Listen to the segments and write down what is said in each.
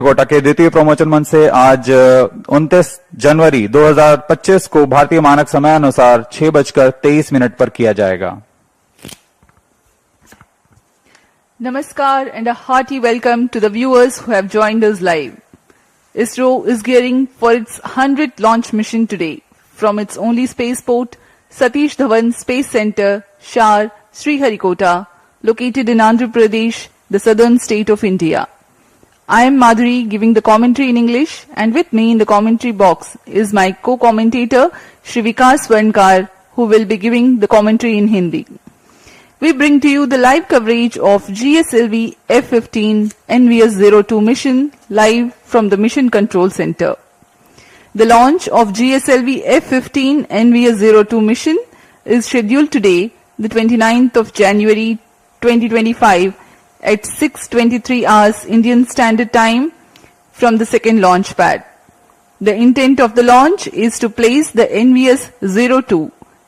कोटा के द्वितीय प्रमोशन मंच से आज 29 जनवरी 2025 को भारतीय मानक समय अनुसार 6:23 पर किया जाएगा। Namaskar and a hearty welcome to the viewers who have joined us live. ISRO is gearing for its 100th launch mission today from its only spaceport, Satish Dhawan Space Center, Shar, Sriharikota, located in Andhra Pradesh, the southern state of India. I am Madhuri giving the commentary in English, and with me in the commentary box is my co-commentator Shri Vikas Swarnkar, who will be giving the commentary in Hindi. We bring to you the live coverage of GSLV F-15 NVS-02 mission live from the Mission Control Center. The launch of GSLV F-15 NVS-02 mission is scheduled today, the 29th of January 2025 at 6:23 hours Indian Standard Time from the second launch pad. The intent of the launch is to place the NVS-02,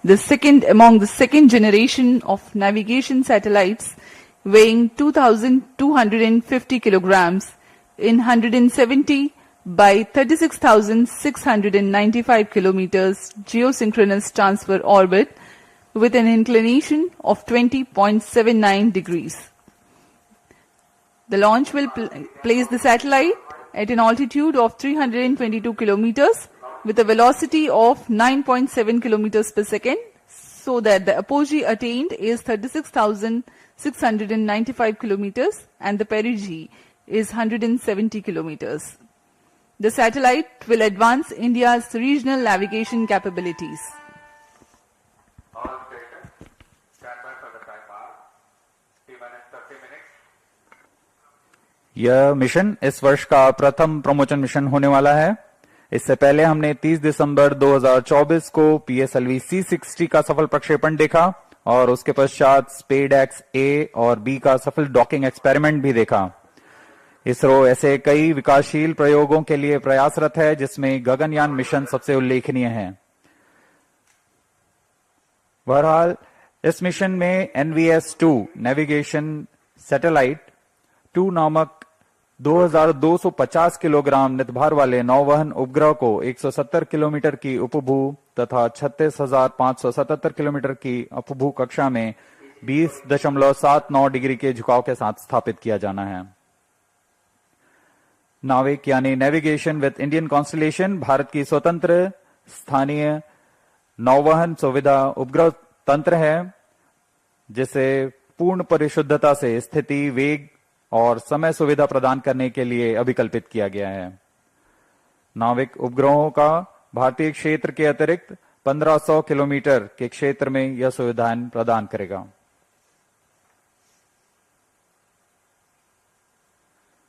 the second among the second generation of navigation satellites weighing 2,250 kilograms in 170 by 36,695 kilometers geosynchronous transfer orbit with an inclination of 20.79 degrees. The launch will place the satellite at an altitude of 322 kilometers with a velocity of 9.7 kilometers per second, so that the apogee attained is 36,695 kilometers and the perigee is 170 kilometers. The satellite will advance India's regional navigation capabilities. यह mission इस वर्ष का प्रथम promotion mission होने वाला है। इससे पहले हमने 30 दिसंबर 2024 को PSLV C-60 का सफल प्रक्षेपण देखा और उसके पश्चात स्पेडएक्स A और B का सफल डॉकिंग एक्सपेरिमेंट भी देखा। इसरो ऐसे कई विकासशील प्रयोगों के लिए प्रयासरत है, जिसमें गगनयान मिशन सबसे उल्लेखनीय है। बहरहाल इस मिशन में NVS-02 नेविगेशन सैटेलाइट 2 नामक 2250 किलोग्राम नितभार वाले नौवहन उपग्रह को 170 किलोमीटर की उपभू तथा 36,577 किलोमीटर की अपभू कक्षा में 20.79 डिग्री के झुकाव के साथ स्थापित किया जाना है। नाविक यानी navigation with Indian constellation Bharat की स्वतंत्र स्थानीय नौवहन सुविधा उपग्रह तंत्र है, जिसे पूर्ण परिशुद्धता से स्थिति, वेग और समय सुविधा प्रदान करने के लिए अभिकल्पित किया गया है। नाविक उपग्रहों का भारतीय क्षेत्र के अतिरिक्त 1500 किलोमीटर के क्षेत्र में यह सुविधाएं प्रदान करेगा।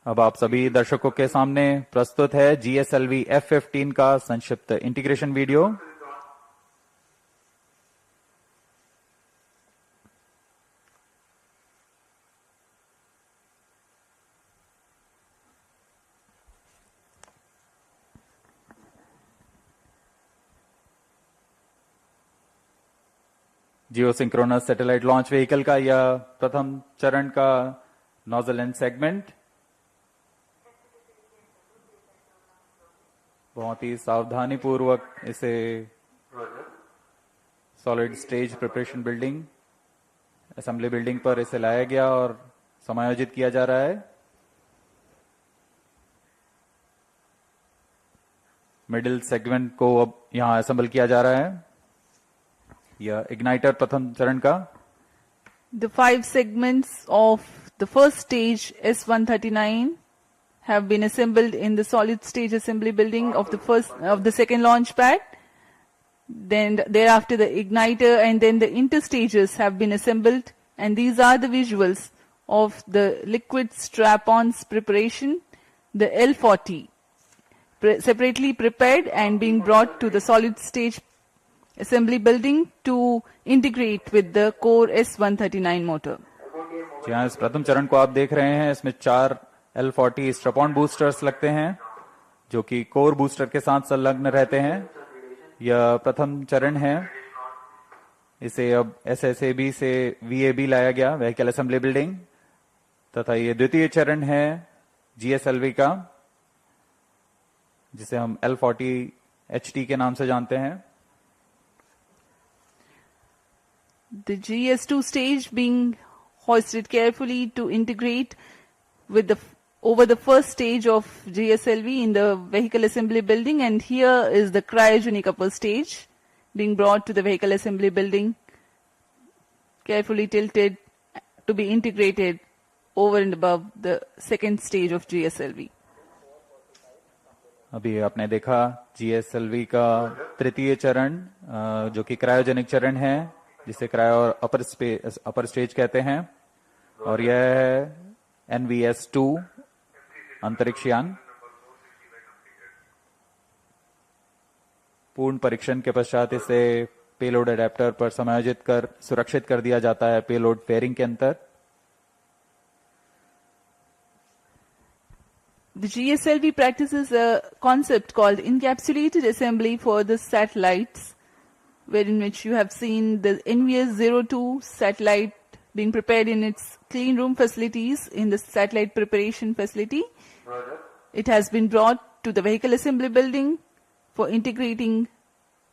अब आप सभी दर्शकों के सामने प्रस्तुत है GSLV F-15 का संक्षिप्त integration video. Geosynchronous satellite launch vehicle का यह प्रथम चरण का नोजल एंड सेगमेंट बहुत ही सावधानी पूर्वक इसे solid stage preparation building, assembly building पर इसे लाया गया और समायोजित किया जा रहा है। मिडिल सेगमेंट को अब यहां असेंबल किया जा रहा है। यह इग्नाइटर प्रथम चरण का। The 5 segments of the first stage S139 have been assembled in the solid stage assembly building of the second launch pad. Then thereafter the igniter and then the interstages have been assembled, and these are the visuals of the liquid strap-ons preparation, the L40 separately prepared and being brought to the solid stage assembly building to integrate with the core S139 motor. जी हाँ, इस प्रथम चरण को आप देख रहे हैं। इसमें 4 L40 स्ट्रैप-ऑन बूस्टर्स लगते हैं, जो कि कोर बूस्टर के साथ संलग्न रहते हैं। यह प्रथम चरण है। इसे अब SSAB से VAB लाया गया, व्हीकल असेंबली बिल्डिंग, तथा ये द्वितीय चरण है GSLV का, जिसे हम L40HT के नाम से जानते हैं। The GS2 stage being hoisted carefully to integrate with over the first stage of GSLV in the vehicle assembly building, and here is the cryogenic upper stage being brought to the vehicle assembly building, carefully tilted to be integrated over and above the second stage of GSLV. अभी आपने देखा GSLV का तृतीय चरण जो कि cryogenic चरण है, जिसे क्रायो अपर स्टेज कहते हैं, और यह है NVS-02 अंतरिक्ष यान। पूर्ण परीक्षण के पश्चात इसे पेलोड अडेप्टर पर समायोजित कर सुरक्षित कर दिया जाता है पेलोड फेयरिंग के अंदर। The GSLV practices a concept called encapsulated assembly for the satellites, wherein which you have seen the NVS-02 satellite being prepared in its clean room facilities in the satellite preparation facility. It has been brought to the vehicle assembly building for integrating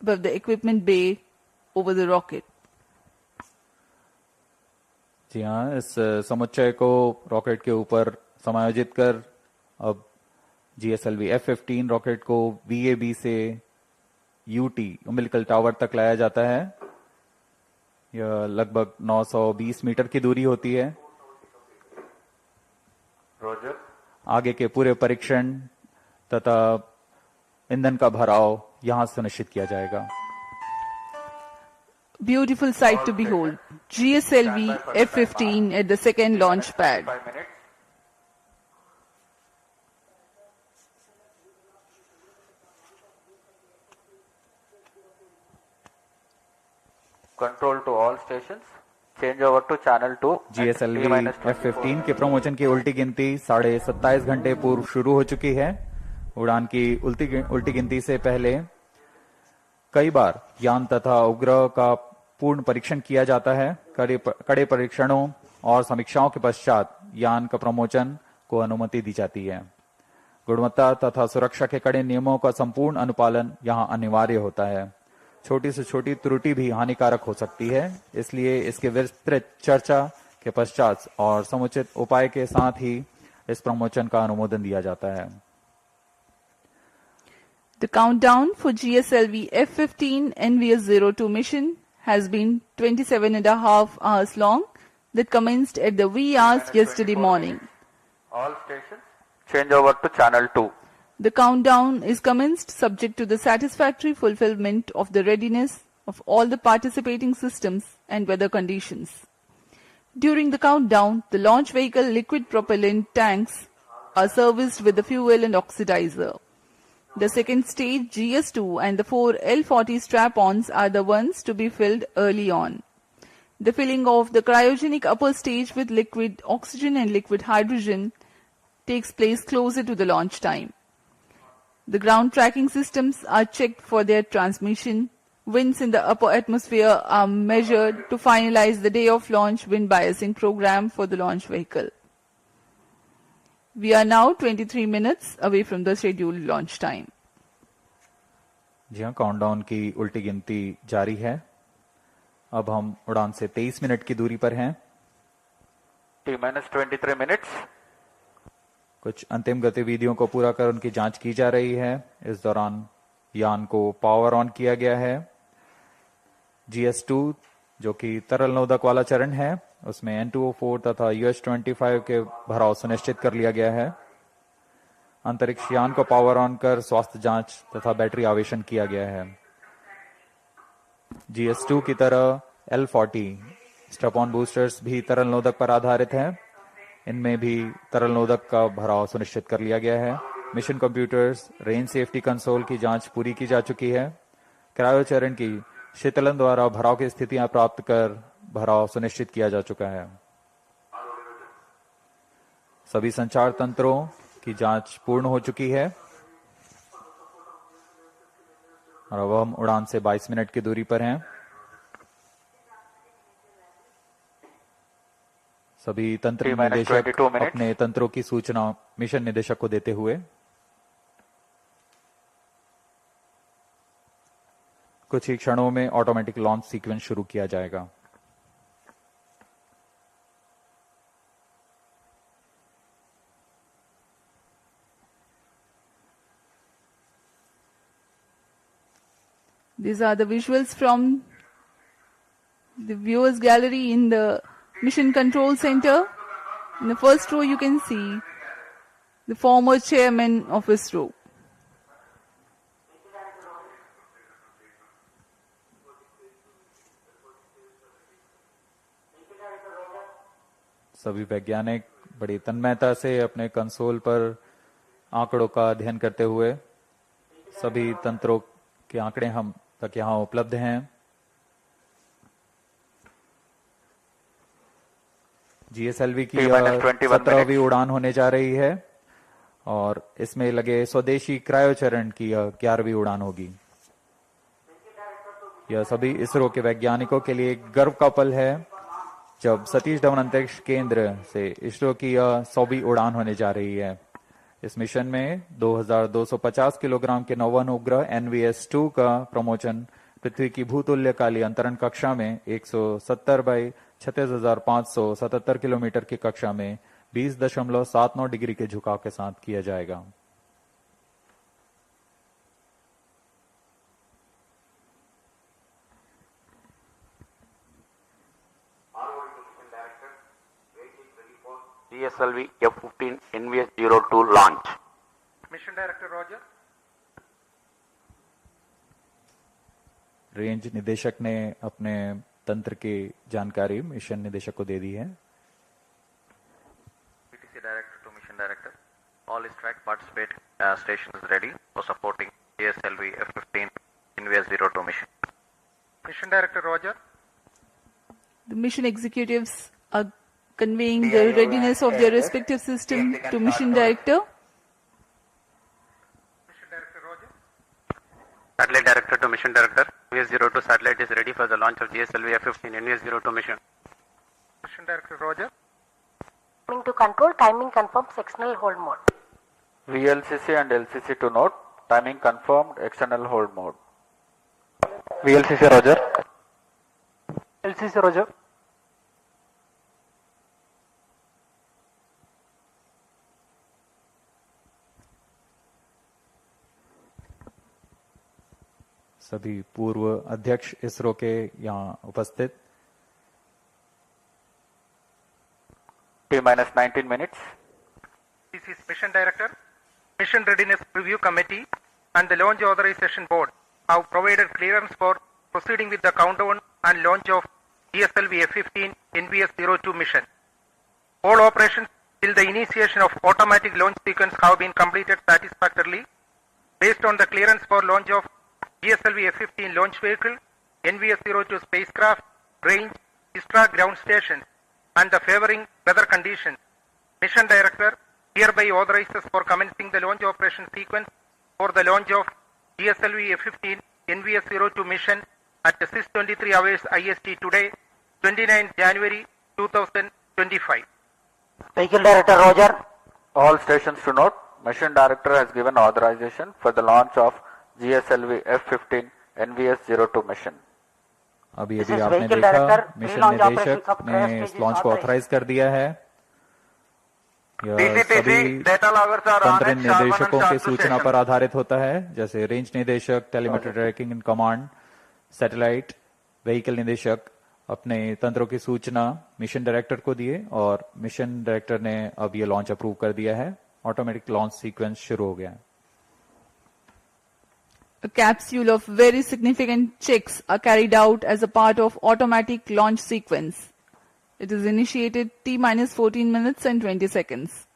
above the equipment bay over the rocket. जी हाँ, इस समुच्चय को rocket के ऊपर समायोजित कर अब GSLV F-15 rocket को VAB से UT उम्बिलिकल टावर तक लाया जाता है। यह लगभग 920 मीटर की दूरी होती है। आगे के पूरे परीक्षण तथा ईंधन का भराव यहां सुनिश्चित किया जाएगा। Beautiful sight to behold. GSLV F-15 at the second launch pad. Control to all stations. Change over to channel 2. GSLV F-15 के प्रमोशन की उल्टी गिनती 27.5 घंटे पूर्व शुरू हो चुकी है। उड़ान की उल्टी गिनती से पहले कई बार यान तथा उपग्रह का पूर्ण परीक्षण किया जाता है। कड़े परीक्षणों और समीक्षाओं के पश्चात यान का प्रमोशन को अनुमति दी जाती है। गुणवत्ता तथा सुरक्षा के कड़े नियमों का संपूर्ण अनुपालन यहां अनिवार्य होता है। छोटी से छोटी त्रुटि भी हानिकारक हो सकती है, इसलिए इसके विस्तृत चर्चा के पश्चात और समुचित उपाय के साथ ही इस प्रमोशन का अनुमोदन दिया जाता है। The countdown for GSLV F-15 NVS-02 mission has been 27.5 hours long, that commenced at the wee hours yesterday morning. All stations change over to channel 2. The countdown is commenced subject to the satisfactory fulfillment of the readiness of all the participating systems and weather conditions. During the countdown, the launch vehicle liquid propellant tanks are serviced with the fuel and oxidizer. The second stage GS2 and the 4 L40 strap-ons are the ones to be filled early on. The filling of the cryogenic upper stage with liquid oxygen and liquid hydrogen takes place closer to the launch time. The ground tracking systems are checked for their transmission. Winds in the upper atmosphere are measured to finalize the day of launch wind biasing program for the launch vehicle. We are now 23 minutes away from the scheduled launch time. जी हाँ, countdown की उल्टी गिनती जारी है। अब हम उड़ान से 23 मिनट की दूरी पर हैं। T-23 minutes. कुछ अंतिम गतिविधियों को पूरा कर उनकी जांच की जा रही है। इस दौरान यान को पावर ऑन किया गया है। GS2 जो कि तरल नोदक वाला चरण है, उसमें N2O4 तथा US-25 के भराव सुनिश्चित कर लिया गया है। अंतरिक्ष यान को पावर ऑन कर स्वास्थ्य जांच तथा बैटरी आवेशन किया गया है। GS2 की तरह L40 स्ट्रैप-ऑन बूस्टर्स भी तरल नोदक पर आधारित हैं। इनमें भी तरल नोदक का भराव सुनिश्चित कर लिया गया है। Mission computers, range safety console की जांच पूरी की जा चुकी है। क्रायो चरण की शीतलन द्वारा भराव की स्थितियां प्राप्त कर भराव सुनिश्चित किया जा चुका है। सभी संचार तंत्रों की जांच पूर्ण हो चुकी है और अब हम उड़ान से 22 मिनट की दूरी पर हैं। सभी तंत्र निदेशक अपने तंत्रों की सूचना मिशन निदेशक को देते हुए कुछ ही क्षणों में ऑटोमेटिक लॉन्च सीक्वेंस शुरू किया जाएगा। These are the visuals from the viewers gallery in the Mission Control Center. In the first row you can see the former chairman of ISRO. सभी वैज्ञानिक बड़ी तन्मयता से अपने कंसोल पर आंकड़ों का अध्ययन करते हुए, सभी तंत्रों के आंकड़े हम तक यहां उपलब्ध हैं। जीएसएलवी की 17वीं उड़ान होने जा रही है और इसमें लगे स्वदेशी क्रायोचरण की 11वीं उड़ान होगी। यह सभी इसरो के वैज्ञानिकों के लिए एक गर्व का पल है जब सतीश धवन अंतरिक्ष केंद्र से इसरो की 100वीं उड़ान होने जा रही है। इस मिशन में 2250 किलोग्राम के नौवहन उपग्रह NVS-02 का प्रमोशन पृथ्वी की भूतुल्यकालीन अंतरण कक्षा में 170 बाई 36,577 किलोमीटर की कक्षा में 20.79 डिग्री के झुकाव के साथ किया जाएगा। GSLV F-15 NVS-02 launch. Mission Director Roger. Range निदेशक ने अपने तंत्र की जानकारी मिशन निदेशक को दे दी है। PTC Director to Mission Director. All ISRO participate stations ready for supporting GSLV F-15 NVS-02 mission. Mission Director Roger. The mission executives are conveying the readiness of their respective system to Mission Director. Mission Director Roger. Satellite Director to Mission Director. NVS-02 satellite is ready for the launch of GSLV F-15 NVS-02 mission. Mission Director Roger. Coming to control, timing confirmed, sectional hold mode. VLCC and LCC to note, timing confirmed, external hold mode. VLCC Roger. LCC Roger. सभी पूर्व अध्यक्ष इसरो के यहाँ उपस्थित। T-19 minutes. This is Mission Director. Mission Readiness Review Committee and the Launch Authorization Board have provided clearance for proceeding with the countdown and launch of GSLV F-15 NVS-02 mission. All operations till the initiation of automatic launch sequence have been completed satisfactorily. Based on the clearance for launch of GSLV F-15 launch vehicle, NVS-02 spacecraft, range, ISRO ground station, and the favoring weather conditions, Mission Director hereby authorizes for commencing the launch operation sequence for the launch of GSLV F-15 NVS-02 mission at 6:23 hours IST today, 29 January 2025. Vehicle Director Roger. All stations to note, Mission Director has given authorization for the launch of GSLV F-15 NVS-02 mission. अभी यदि आपने देखा, mission निदेशक ने इस launch को authorise कर दिया है। यह सभी तंत्र निर्देशकों के सूचना पर आधारित होता है, जैसे रेंज निदेशक, telemetry tracking in command, satellite, vehicle निदेशक अपने तंत्रों की सूचना मिशन डायरेक्टर को दिए और मिशन डायरेक्टर ने अब ये लॉन्च अप्रूव कर दिया है। ऑटोमेटिक लॉन्च सीक्वेंस शुरू हो गया। A capsule of very significant checks are carried out as a part of automatic launch sequence. It is initiated T-14 minutes and 20 seconds.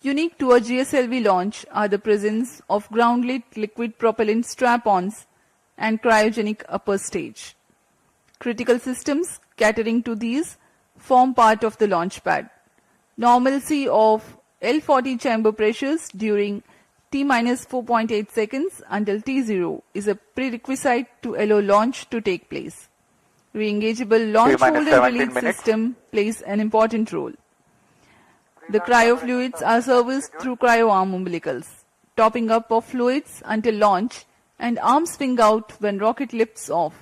Unique to a GSLV launch are the presence of ground-lit liquid propellant strap-ons and cryogenic upper stage. Critical systems catering to these form part of the launch pad. Normalcy of L40 chamber pressures during T-4.8 seconds until T0 is a prerequisite to allow launch to take place. Re-engageable launch holder release system plays an important role. The cryofluids are serviced through cryo arm umbilicals. topping up of fluids until launch, and arm swing out when rocket lifts off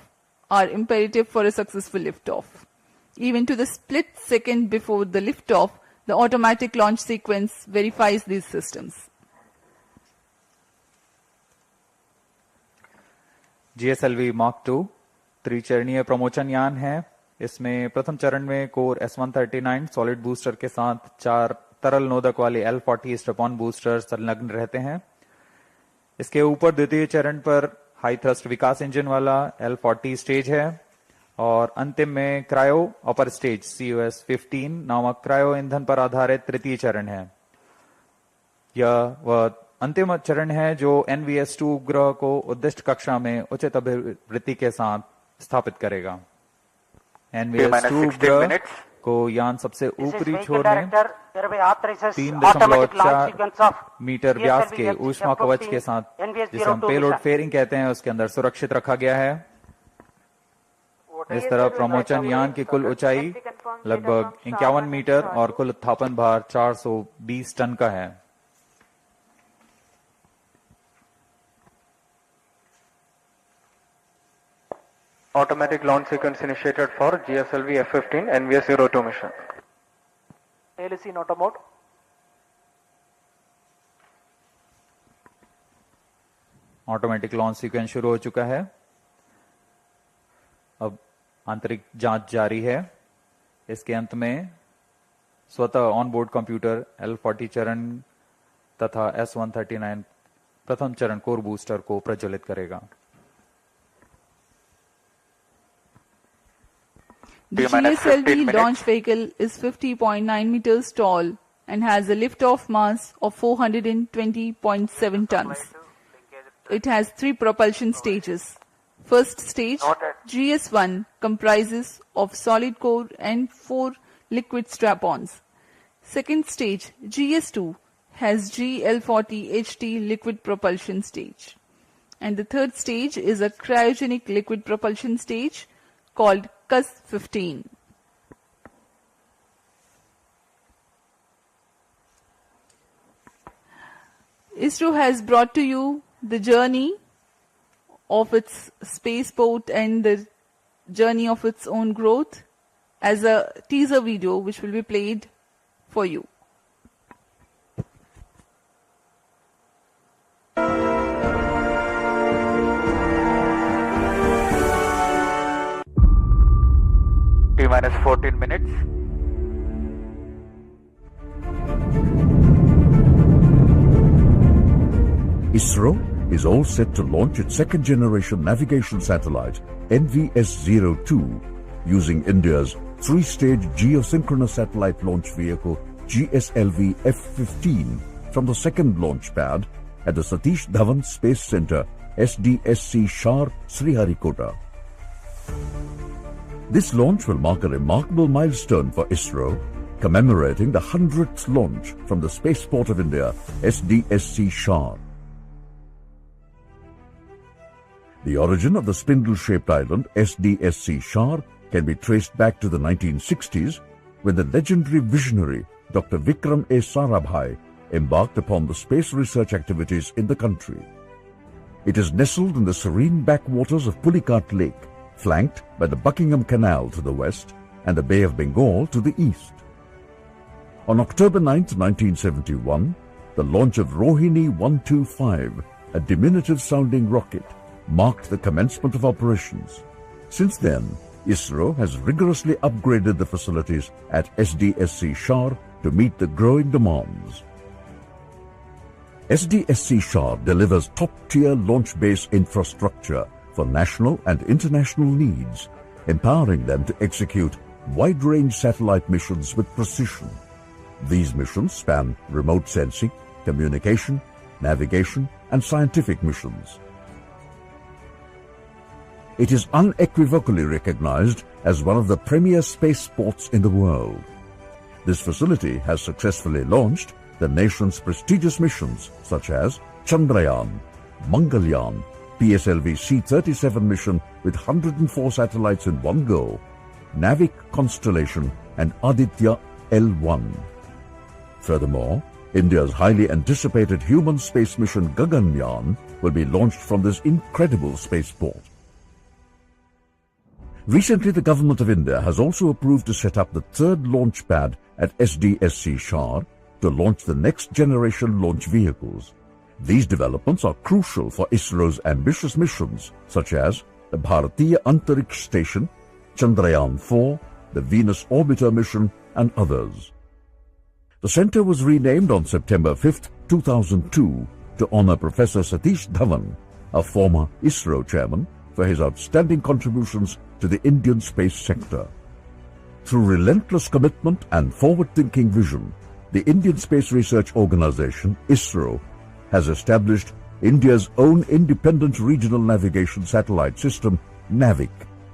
are imperative for a successful liftoff. Even to the split second before the liftoff, the automatic launch sequence verifies these systems. GSLV Mark II त्रिचरणीय प्रमोचन यान है। इसमें प्रथम चरण में core S139 solid booster के साथ 4 तरल नोदक वाले L40 स्ट्रैप-ऑन बूस्टर संलग्न रहते हैं। इसके ऊपर द्वितीय चरण पर हाई थ्रस्ट विकास इंजन वाला L40 स्टेज है और अंतिम में क्रायो अपर स्टेज COS-15 नामक क्रायो ईंधन पर आधारित तृतीय चरण है। यह वह अंतिम चरण है जो NVS-02 उपग्रह को उद्दिष्ट कक्षा में उचित अभिवृत्ति के साथ स्थापित करेगा। NVS-02 उपग्रह को यान सबसे ऊपरी छोर में 3.4 मीटर व्यास के ऊष्मा कवच के साथ, जिसे हम पेलोड फेयरिंग कहते हैं, उसके अंदर सुरक्षित रखा गया है। इस तरह प्रमोचन यान की कुल ऊंचाई लगभग 51 मीटर और कुल उत्थापन भार 420 टन का है। Automatic launch sequence initiated for GSLV F-15 NVS-02 mission. ALC in auto mode. Automatic launch sequence शुरू हो चुका है। अब आंतरिक जांच जारी है। इसके अंत में स्वतः ऑनबोर्ड कंप्यूटर L40 चरण तथा S139 प्रथम चरण कोर बूस्टर को प्रज्वलित करेगा। The GSLV launch vehicle is 50.9 meters tall and has a lift-off mass of 420.7 tons. It has 3 propulsion stages. First stage, GS1, comprises of solid core and 4 liquid strap-ons. Second stage, GS2, has GL40 HT liquid propulsion stage. And the third stage is a cryogenic liquid propulsion stage called CUS-15. ISRO has brought to you the journey of its spaceport and the journey of its own growth as a teaser video which will be played for you. T-minus 14 minutes. ISRO is all set to launch its second-generation navigation satellite, NVS-02, using India's 3-stage geosynchronous satellite launch vehicle, GSLV F-15, from the second launch pad at the Satish Dhawan Space Center, SDSC Shar, Sriharikota. This launch will mark a remarkable milestone for ISRO, commemorating the 100th launch from the Spaceport of India, SDSC Shar. The origin of the spindle-shaped island, SDSC Shar, can be traced back to the 1960s, when the legendary visionary Dr. Vikram A. Sarabhai embarked upon the space research activities in the country. It is nestled in the serene backwaters of Pulicat Lake, flanked by the Buckingham Canal to the west and the Bay of Bengal to the east. On October 9, 1971, the launch of Rohini 125, a diminutive-sounding rocket, marked the commencement of operations. Since then, ISRO has rigorously upgraded the facilities at SDSC Shar to meet the growing demands. SDSC Shar delivers top-tier launch base infrastructure for national and international needs, empowering them to execute wide-range satellite missions with precision. These missions span remote sensing, communication, navigation, and scientific missions. It is unequivocally recognized as one of the premier spaceports in the world. This facility has successfully launched the nation's prestigious missions such as Chandrayaan, Mangalyaan, PSLV C-37 mission with 104 satellites in one go, Navik Constellation and Aditya L1. Furthermore, India's highly anticipated human space mission Gaganyaan will be launched from this incredible spaceport. Recently, the Government of India has also approved to set up the third launch pad at SDSC Shar to launch the next generation launch vehicles. These developments are crucial for ISRO's ambitious missions such as the Bharatiya Antariksh Station, Chandrayaan-4, the Venus Orbiter mission and others. The center was renamed on September 5, 2002 to honor Professor Satish Dhawan, a former ISRO chairman, for his outstanding contributions to the Indian space sector. Through relentless commitment and forward-thinking vision, the Indian Space Research Organization, ISRO, has established India's own independent regional navigation satellite system, NAVIC.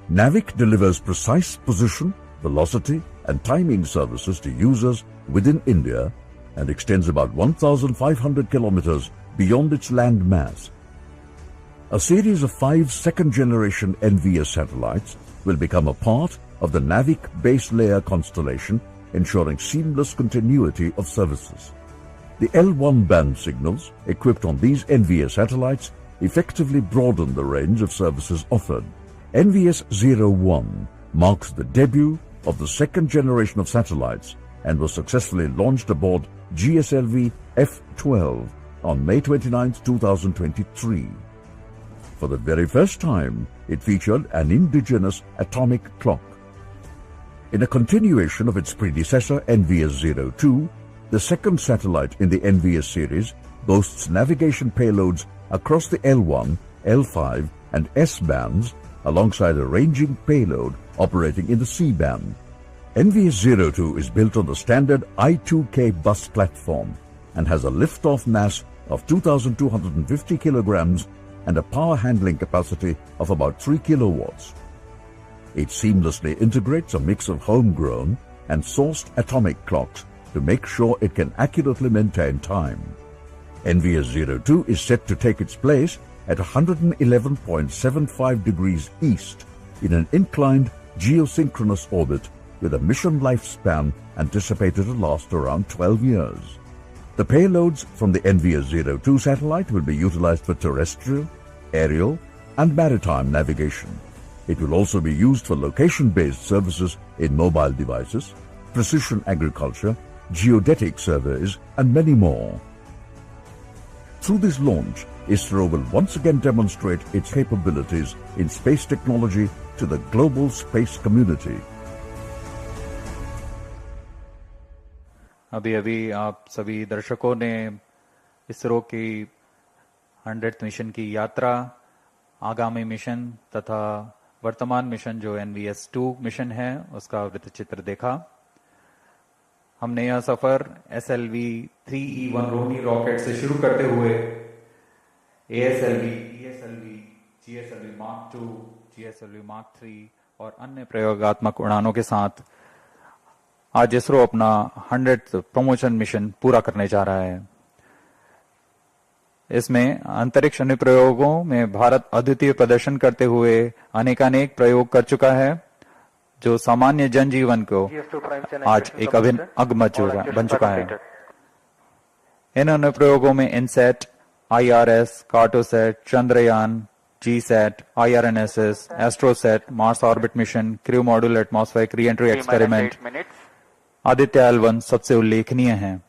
NAVIC delivers precise position, velocity, and timing services to users within India and extends about 1,500 kilometers beyond its land mass. A series of 5 second-generation NVS satellites will become a part of the NAVIC base layer constellation, ensuring seamless continuity of services. The L1 band signals equipped on these NVS satellites effectively broaden the range of services offered. NVS-01 marks the debut of the second generation of satellites and was successfully launched aboard GSLV F-12 on May 29, 2023. For the very first time, it featured an indigenous atomic clock. In a continuation of its predecessor NVS-02, the second satellite in the NVS series boasts navigation payloads across the L1, L5 and S bands alongside a ranging payload operating in the C band. NVS-02 is built on the standard I-2K bus platform and has a liftoff mass of 2,250 kilograms and a power handling capacity of about 3 kilowatts. It seamlessly integrates a mix of homegrown and sourced atomic clocks to make sure it can accurately maintain time. NVS-02 is set to take its place at 111.75 degrees east in an inclined geosynchronous orbit with a mission lifespan anticipated to last around 12 years. The payloads from the NVS-02 satellite will be utilized for terrestrial, aerial, and maritime navigation. It will also be used for location-based services in mobile devices, precision agriculture, geodetic surveys, and many more. Through this launch, ISRO will once again demonstrate its capabilities in space technology to the global space community. अभी आप सभी दर्शकों ने इसरो की 100th mission की यात्रा, आगामी mission तथा वर्तमान मिशन जो NVS-2 मिशन है उसका वृत्तचित्र देखा। हमने यह सफर SLV-3E1 रोहिणी रॉकेट से शुरू करते हुए ASLV, ESLV, GSLV Mark II, GSLV Mark III और अन्य प्रयोगात्मक उड़ानों के साथ आज इसरो अपना 100th प्रमोशन मिशन पूरा करने जा रहा है। इसमें अंतरिक्ष अनुप्रयोगों में भारत अद्वितीय प्रदर्शन करते हुए अनेकानेक प्रयोग कर चुका है, जो सामान्य जनजीवन को आज एक अभिन्न अंग बन चुका है। इन अनुप्रयोगों में INSAT, IRS, Cartosat, Chandrayaan, GSAT, IRNSS, Astrosat, Mars orbit mission, crew module atmospheric re-entry experiment, Aditya L1 सबसे उल्लेखनीय है।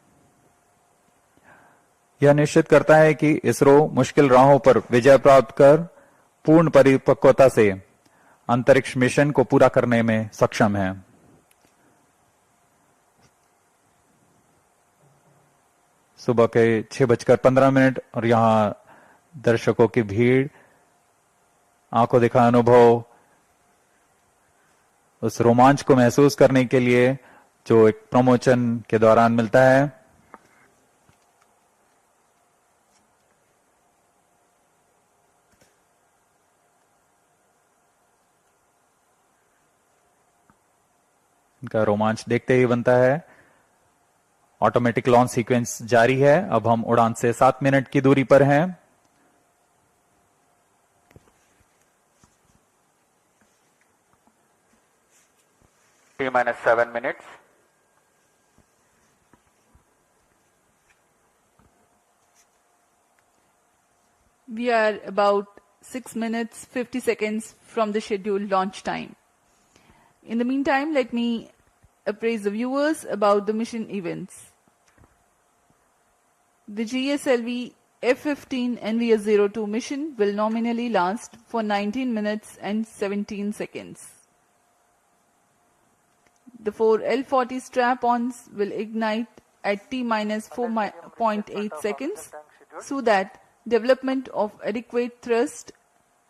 यह निश्चित करता है कि इसरो मुश्किल राहों पर विजय प्राप्त कर पूर्ण परिपक्वता से अंतरिक्ष मिशन को पूरा करने में सक्षम है। सुबह के 6:15 और यहां दर्शकों की भीड़, आंखों देखा अनुभव, उस रोमांच को महसूस करने के लिए जो एक प्रमोशन के दौरान मिलता है। इनका रोमांच देखते ही बनता है। ऑटोमेटिक लॉन्च सीक्वेंस जारी है। अब हम उड़ान से 7 मिनट की दूरी पर हैं। T-7 minutes. We are about 6 minutes 50 seconds from the scheduled launch time. In the meantime, let me appraise the viewers about the mission events. The GSLV F-15 NVS-02 mission will nominally last for 19 minutes and 17 seconds. The 4 L-40 strap-ons will ignite at T-minus 4.8 seconds so that development of adequate thrust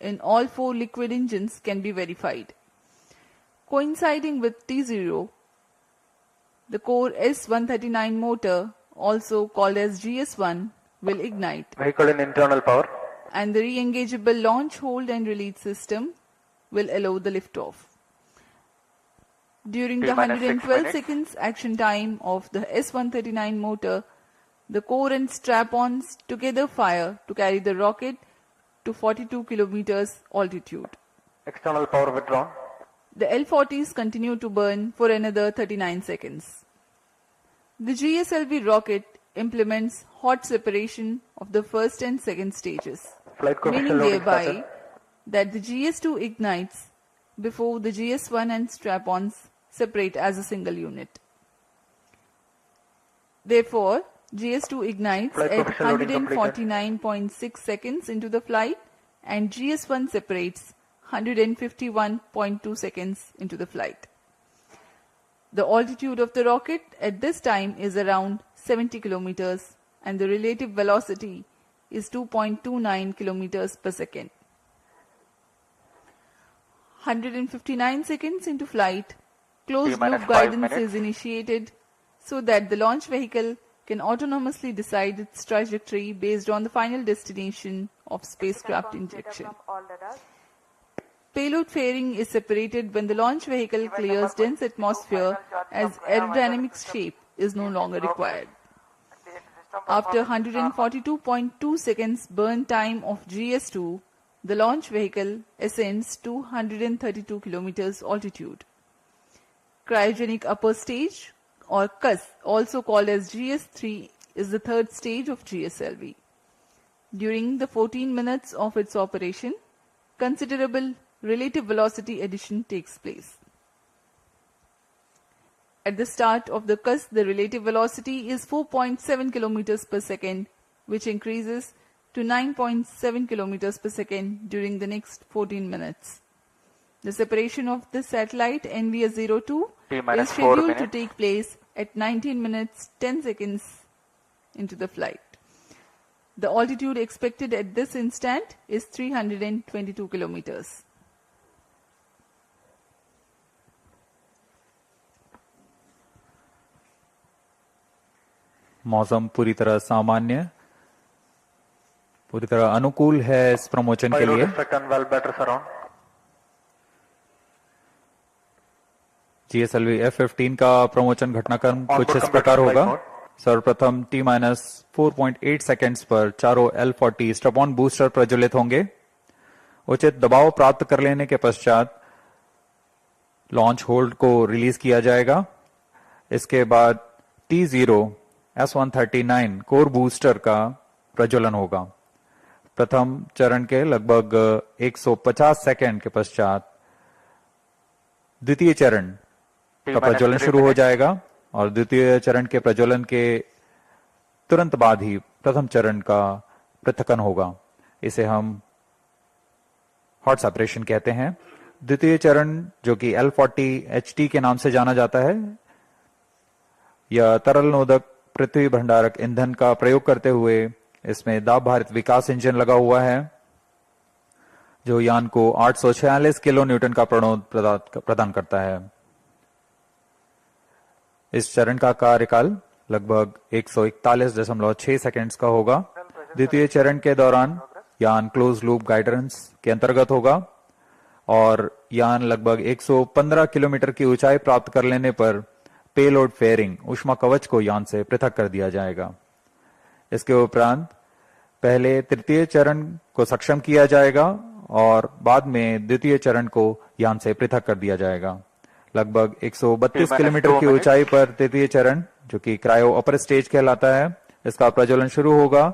in all 4 liquid engines can be verified. Coinciding with T0, the core S-139 motor, also called as GS-1, will ignite. Vehicle in internal power. And the re-engageable launch, hold and release system will allow the liftoff. During the 112 seconds action time of the S-139 motor, the core and strap-ons together fire to carry the rocket to 42 kilometers altitude. External power withdrawn. The L-40s continue to burn for another 39 seconds. The GSLV rocket implements hot separation of the first and second stages, meaning thereby that the GS2 ignites before the GS1 and strap-ons separate as a single unit. Therefore, GS2 ignites at 149.6 seconds into the flight and GS1 separates 151.2 seconds into the flight. The altitude of the rocket at this time is around 70 kilometers and the relative velocity is 2.29 kilometers per second. 159 seconds into flight, closed loop guidance is initiated so that the launch vehicle can autonomously decide its trajectory based on the final destination of spacecraft injection. Payload fairing is separated when the launch vehicle clears dense atmosphere as aerodynamic shape is no longer required. After 142.2 seconds burn time of GS2, the launch vehicle ascends to 132 kilometers altitude. Cryogenic upper stage or CUS, also called as GS3, is the third stage of GSLV. During the 14 minutes of its operation, considerable relative velocity addition takes place. At the start of the CUS, the relative velocity is 4.7 kilometers per second, which increases to 9.7 kilometers per second during the next 14 minutes. The separation of the satellite NVS-02 is scheduled to take place at 19 minutes 10 seconds into the flight. The altitude expected at this instant is 322 kilometers. मौसम पूरी तरह सामान्य, पूरी तरह अनुकूल है इस promotion के लिए। GSLV F-15 का प्रमोशन घटनाक्रम कुछ इस प्रकार होगा। सर्वप्रथम T-4.8 सेकेंड्स पर चारों L-40 स्ट्रैप-ऑन बूस्टर प्रज्वलित होंगे। उचित दबाव प्राप्त कर लेने के पश्चात लॉन्च होल्ड को रिलीज किया जाएगा। इसके बाद T0 S-139 कोर बूस्टर का प्रज्वलन होगा। प्रथम चरण के लगभग 150 सेकेंड के पश्चात द्वितीय चरण का प्रज्वलन शुरू हो जाएगा और द्वितीय चरण के प्रज्वलन के तुरंत बाद ही प्रथम चरण का पृथक्कन होगा। इसे हम हॉट सेपरेशन कहते हैं। द्वितीय चरण जो कि L-40HT के नाम से जाना जाता है, यह तरल नोदक पृथ्वी भंडारक ईंधन का प्रयोग करते हुए इसमें दाब भारित विकास इंजन लगा हुआ है जो यान को 846 किलो न्यूटन का प्रणोद प्रदान करता है। इस चरण का कार्यकाल लगभग 141.6 सेकेंड्स का होगा। द्वितीय चरण के दौरान यान क्लोज लूप गाइडेंस के अंतर्गत होगा और यान लगभग 115 किलोमीटर की ऊंचाई प्राप्त कर लेने पर पेलोड फेयरिंग ऊष्मा कवच को यान से पृथक कर दिया जाएगा। इसके उपरांत पहले तृतीय चरण को सक्षम किया जाएगा और बाद में द्वितीय चरण को यान से पृथक कर दिया जाएगा। लगभग 132 किलोमीटर की ऊंचाई पर तृतीय चरण जो कि क्रायो अपर स्टेज कहलाता है, इसका प्रज्वलन शुरू होगा।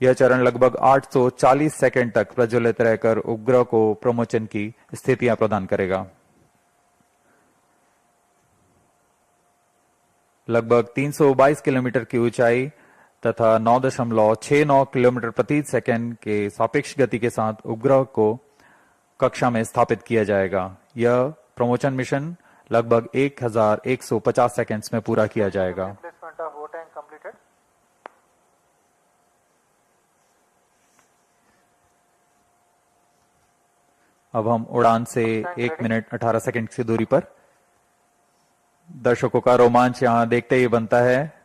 यह चरण लगभग 840 सेकंड तक प्रज्वलित रहकर उपग्रह को प्रमोचन की स्थितियां प्रदान करेगा। लगभग 322 किलोमीटर की ऊंचाई तथा 9.69 किलोमीटर प्रति सेकंड के सापेक्ष गति के साथ उपग्रह को कक्षा में स्थापित किया जाएगा। यह प्रमोचन मिशन लगभग 1150 सेकंड्स में पूरा किया जाएगा। अब हम उड़ान से 1 मिनट 18 सेकंड की दूरी पर। दर्शकों का रोमांच यहां देखते ही बनता है।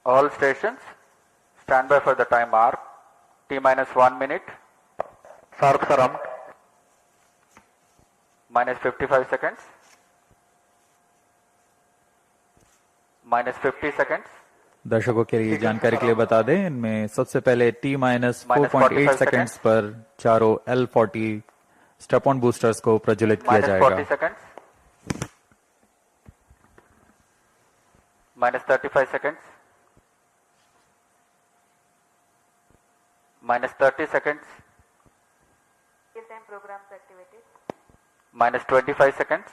All stations, stand by for the time mark. T-1 minute. Sharp surround. -55 seconds. -50 seconds. दर्शकों के लिए जानकारी के लिए बता दें, इनमें सबसे पहले T-4.8 सेकंड्स पर चारों L40 स्टेप ऑन बूस्टर्स को प्रज्वलित किया जाएगा। -40 seconds. -35 seconds. -30 seconds. Real-time programs activated. -25 seconds.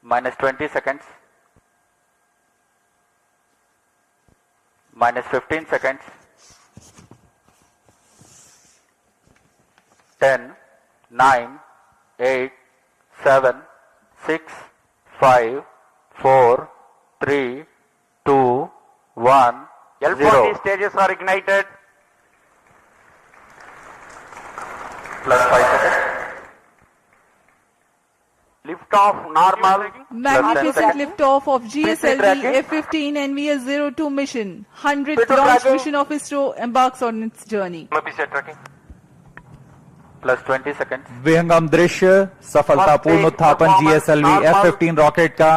-20 seconds. -15 seconds. 10, 9, 8, 7, 6, 5, 4, 3, 2, 1, L40 stages are ignited. +5 seconds. Lift off normal. Magnificent liftoff of GSLV F-15 NVS-02 mission. 100th launch mission of ISRO embarks on its journey. +20 seconds. विहंगम दृश्य सफलतापूर्ण उत्थापन GSLV F-15 rocket का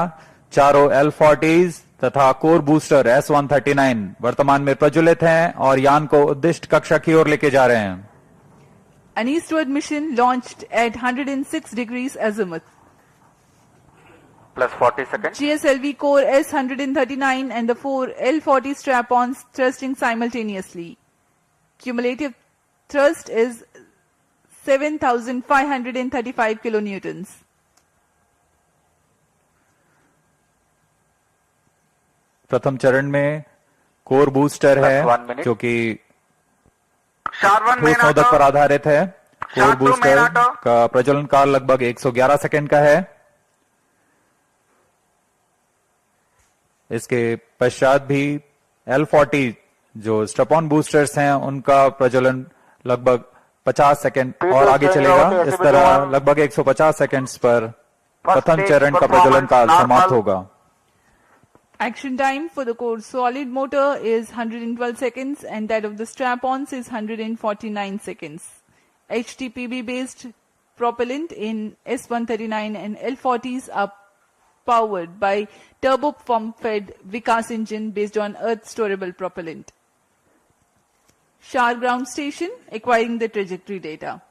चारों L40s तथा core booster S-139 वर्तमान में प्रज्वलित हैं और यान को उद्दिष्ट कक्षा की ओर लेके जा रहे हैं। An eastward mission launched at 106 degrees azimuth. +40 seconds. GSLV core S-139 and the 4 L-40 strap-ons thrusting simultaneously. Cumulative thrust is 7,535 kilonewtons. प्रथम चरण में कोर बूस्टर है जो कि ठोस पर आधारित है। कोर बूस्टर का प्रज्वलन काल लगभग 111 सेकंड का है। इसके पश्चात भी L40 जो स्टेप-ऑन बूस्टर्स हैं उनका प्रज्वलन लगभग 50 सेकंड और आगे चलेगा। इस तरह लगभग 150 सेकंड्स पर प्रथम चरण का प्रज्वलन काल समाप्त होगा। Action time for the core solid motor is 112 seconds and that of the strap-ons is 149 seconds. HTPB based propellant in S-139 and L-40s are powered by turbopump-fed Vikas engine based on earth storable propellant. Shar ground station acquiring the trajectory data.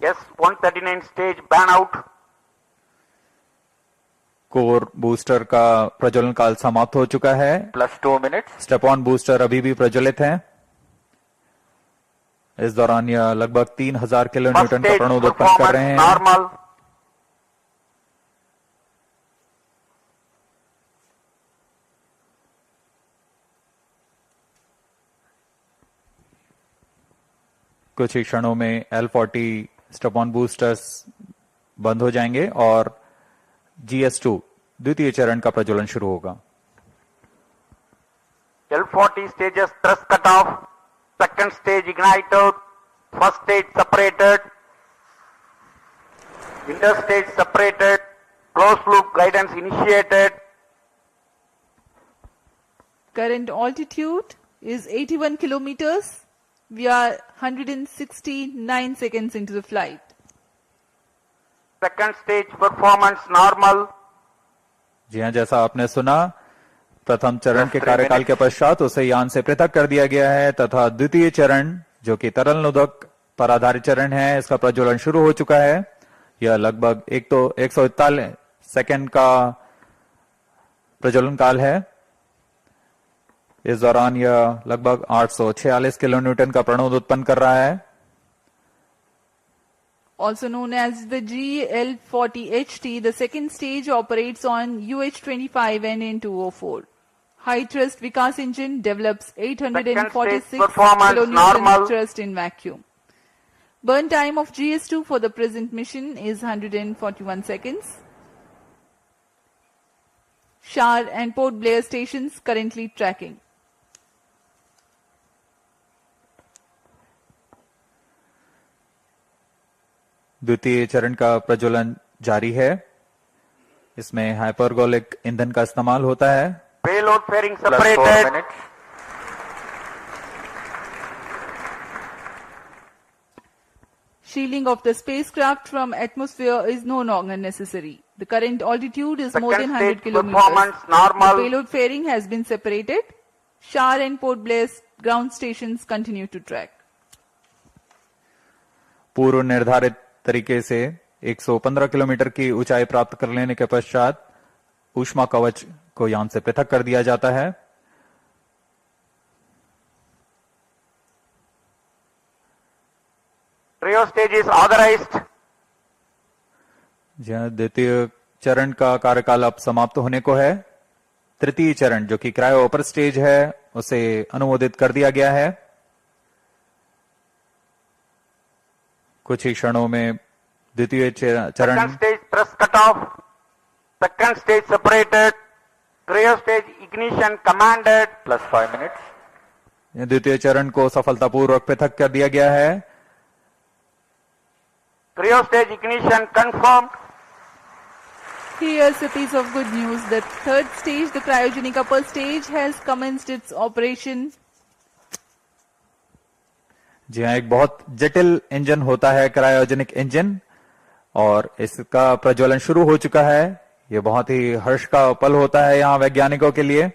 S-139 stage ban out. Core booster का प्रज्वलन काल समाप्त हो चुका है। +2 minutes. Step on booster अभी भी प्रज्वलित है। इस दौरान यह लगभग 3000 किलोन्यूटन का प्रणोद उत्पन्न कर रहे हैं। नॉर्मल। कुछ ही क्षणों में L40 स्टेप ऑन बूस्टर्स बंद हो जाएंगे और GS2 द्वितीय चरण का प्रज्वलन शुरू होगा। L40 stages thrust cut off, second stage ignited, first stage separated, interstage separated, closed loop guidance initiated. Current altitude is 81 kilometers. We are 169 seconds into the flight. Second stage performance normal. जी हाँ, जैसा आपने सुना, प्रथम चरण के कार्यकाल के पश्चात उसे यान से पृथक कर दिया गया है तथा द्वितीय चरण जो कि तरल नोदक पर आधारित चरण है, इसका प्रज्वलन शुरू हो चुका है। यह लगभग 141 सेकंड का प्रज्वलन काल है। इस दौरान यह लगभग 846 किलोन्यूटन का प्रणोद उत्पन्न कर रहा है। Also known as the GL40HT, the second stage operates on UH-25 and N204. High thrust Vikas engine develops 846 kilonewton normal. thrust in vacuum. Burn time of GS2 for the present mission is 141 seconds. Shar and Port Blair stations currently tracking. द्वितीय चरण का प्रज्वलन जारी है। इसमें hypergolic ईंधन का इस्तेमाल होता है। Payload fairing separated. Shielding of the spacecraft from atmosphere is no longer necessary. The current altitude is more than 100 kilometers. Performance normal. The payload fairing has been separated. Shar and Port Blair ground stations continue to track. पूर्व निर्धारित तरीके से 115 kilometre की ऊंचाई प्राप्त कर लेने के पश्चात ऊष्मा कवच को यान से पृथक कर दिया जाता है। Cryo stage is authorized. द्वितीय चरण का कार्यकाल अब समाप्त होने को है। तृतीय चरण जो कि क्रायो अपर स्टेज है उसे अनुमोदित कर दिया गया है। कुछ ही क्षणों में द्वितीय चरण Second stage thrust cutoff. Second stage separated. Cryo stage ignition commanded. Plus 5 minutes. द्वितीय चरण को सफलतापूर्वक पृथक कर दिया गया है। Cryo stage ignition confirmed. Here's a piece of good news. The third stage, the cryogenic upper stage, has commenced its operation. जी हाँ, एक बहुत जटिल इंजन होता है क्रायोजेनिक इंजन और इसका प्रज्वलन शुरू हो चुका है। यह बहुत ही हर्ष का पल होता है यहाँ वैज्ञानिकों के लिए।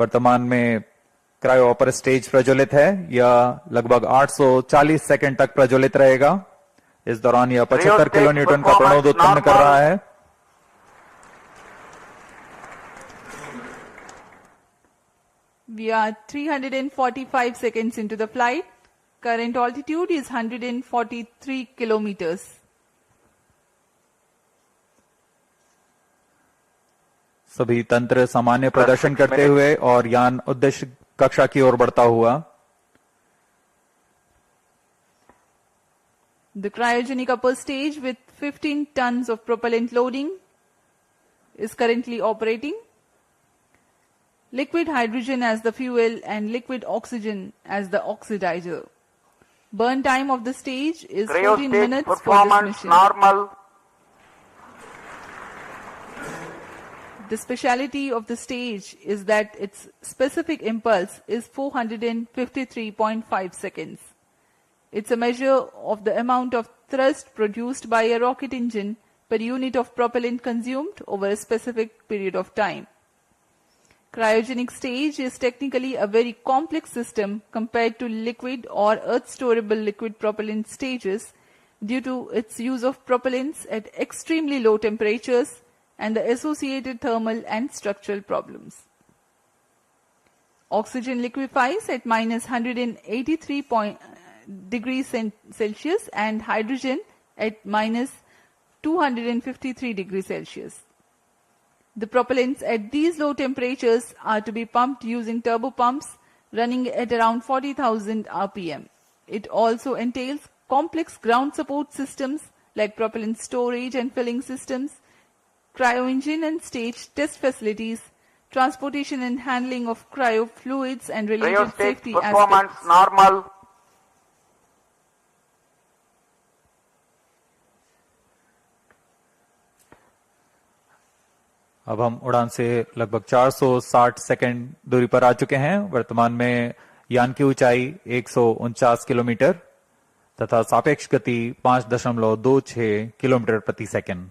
वर्तमान में क्रायो अपर स्टेज प्रज्वलित है। यह लगभग 840 सेकंड तक प्रज्वलित रहेगा। इस दौरान यह 75 किलोन्यूटन का प्रणोद उत्पन्न कर रहा है। We are 345 seconds into the flight. Current altitude is 143 kilometers. सभी तंत्र सामान्य प्रदर्शन करते हुए और यान उद्देश्य कक्षा की ओर बढ़ता हुआ। The cryogenic upper stage with 15 tons of propellant loading is currently operating. Liquid hydrogen as the fuel and liquid oxygen as the oxidizer. Burn time of the stage is Cryo 14 stage minutes for this performance mission. normal. The speciality of the stage is that its specific impulse is 453.5 seconds. It's a measure of the amount of thrust produced by a rocket engine per unit of propellant consumed over a specific period of time. Cryogenic stage is technically a very complex system compared to liquid or earth-storable liquid propellant stages due to its use of propellants at extremely low temperatures and the associated thermal and structural problems. Oxygen liquefies at minus 183 degrees Celsius and hydrogen at minus 253 degrees Celsius. The propellants at these low temperatures are to be pumped using turbopumps running at around 40,000 RPM. It also entails complex ground support systems like propellant storage and filling systems, cryo-engine and stage test facilities, transportation and handling of cryo fluids and related Cryo stage safety performance aspects. normal. अब हम उड़ान से लगभग 460 second दूरी पर आ चुके हैं। वर्तमान में यान की ऊंचाई 149 किलोमीटर तथा सापेक्ष गति 5.26 किलोमीटर प्रति सेकंड।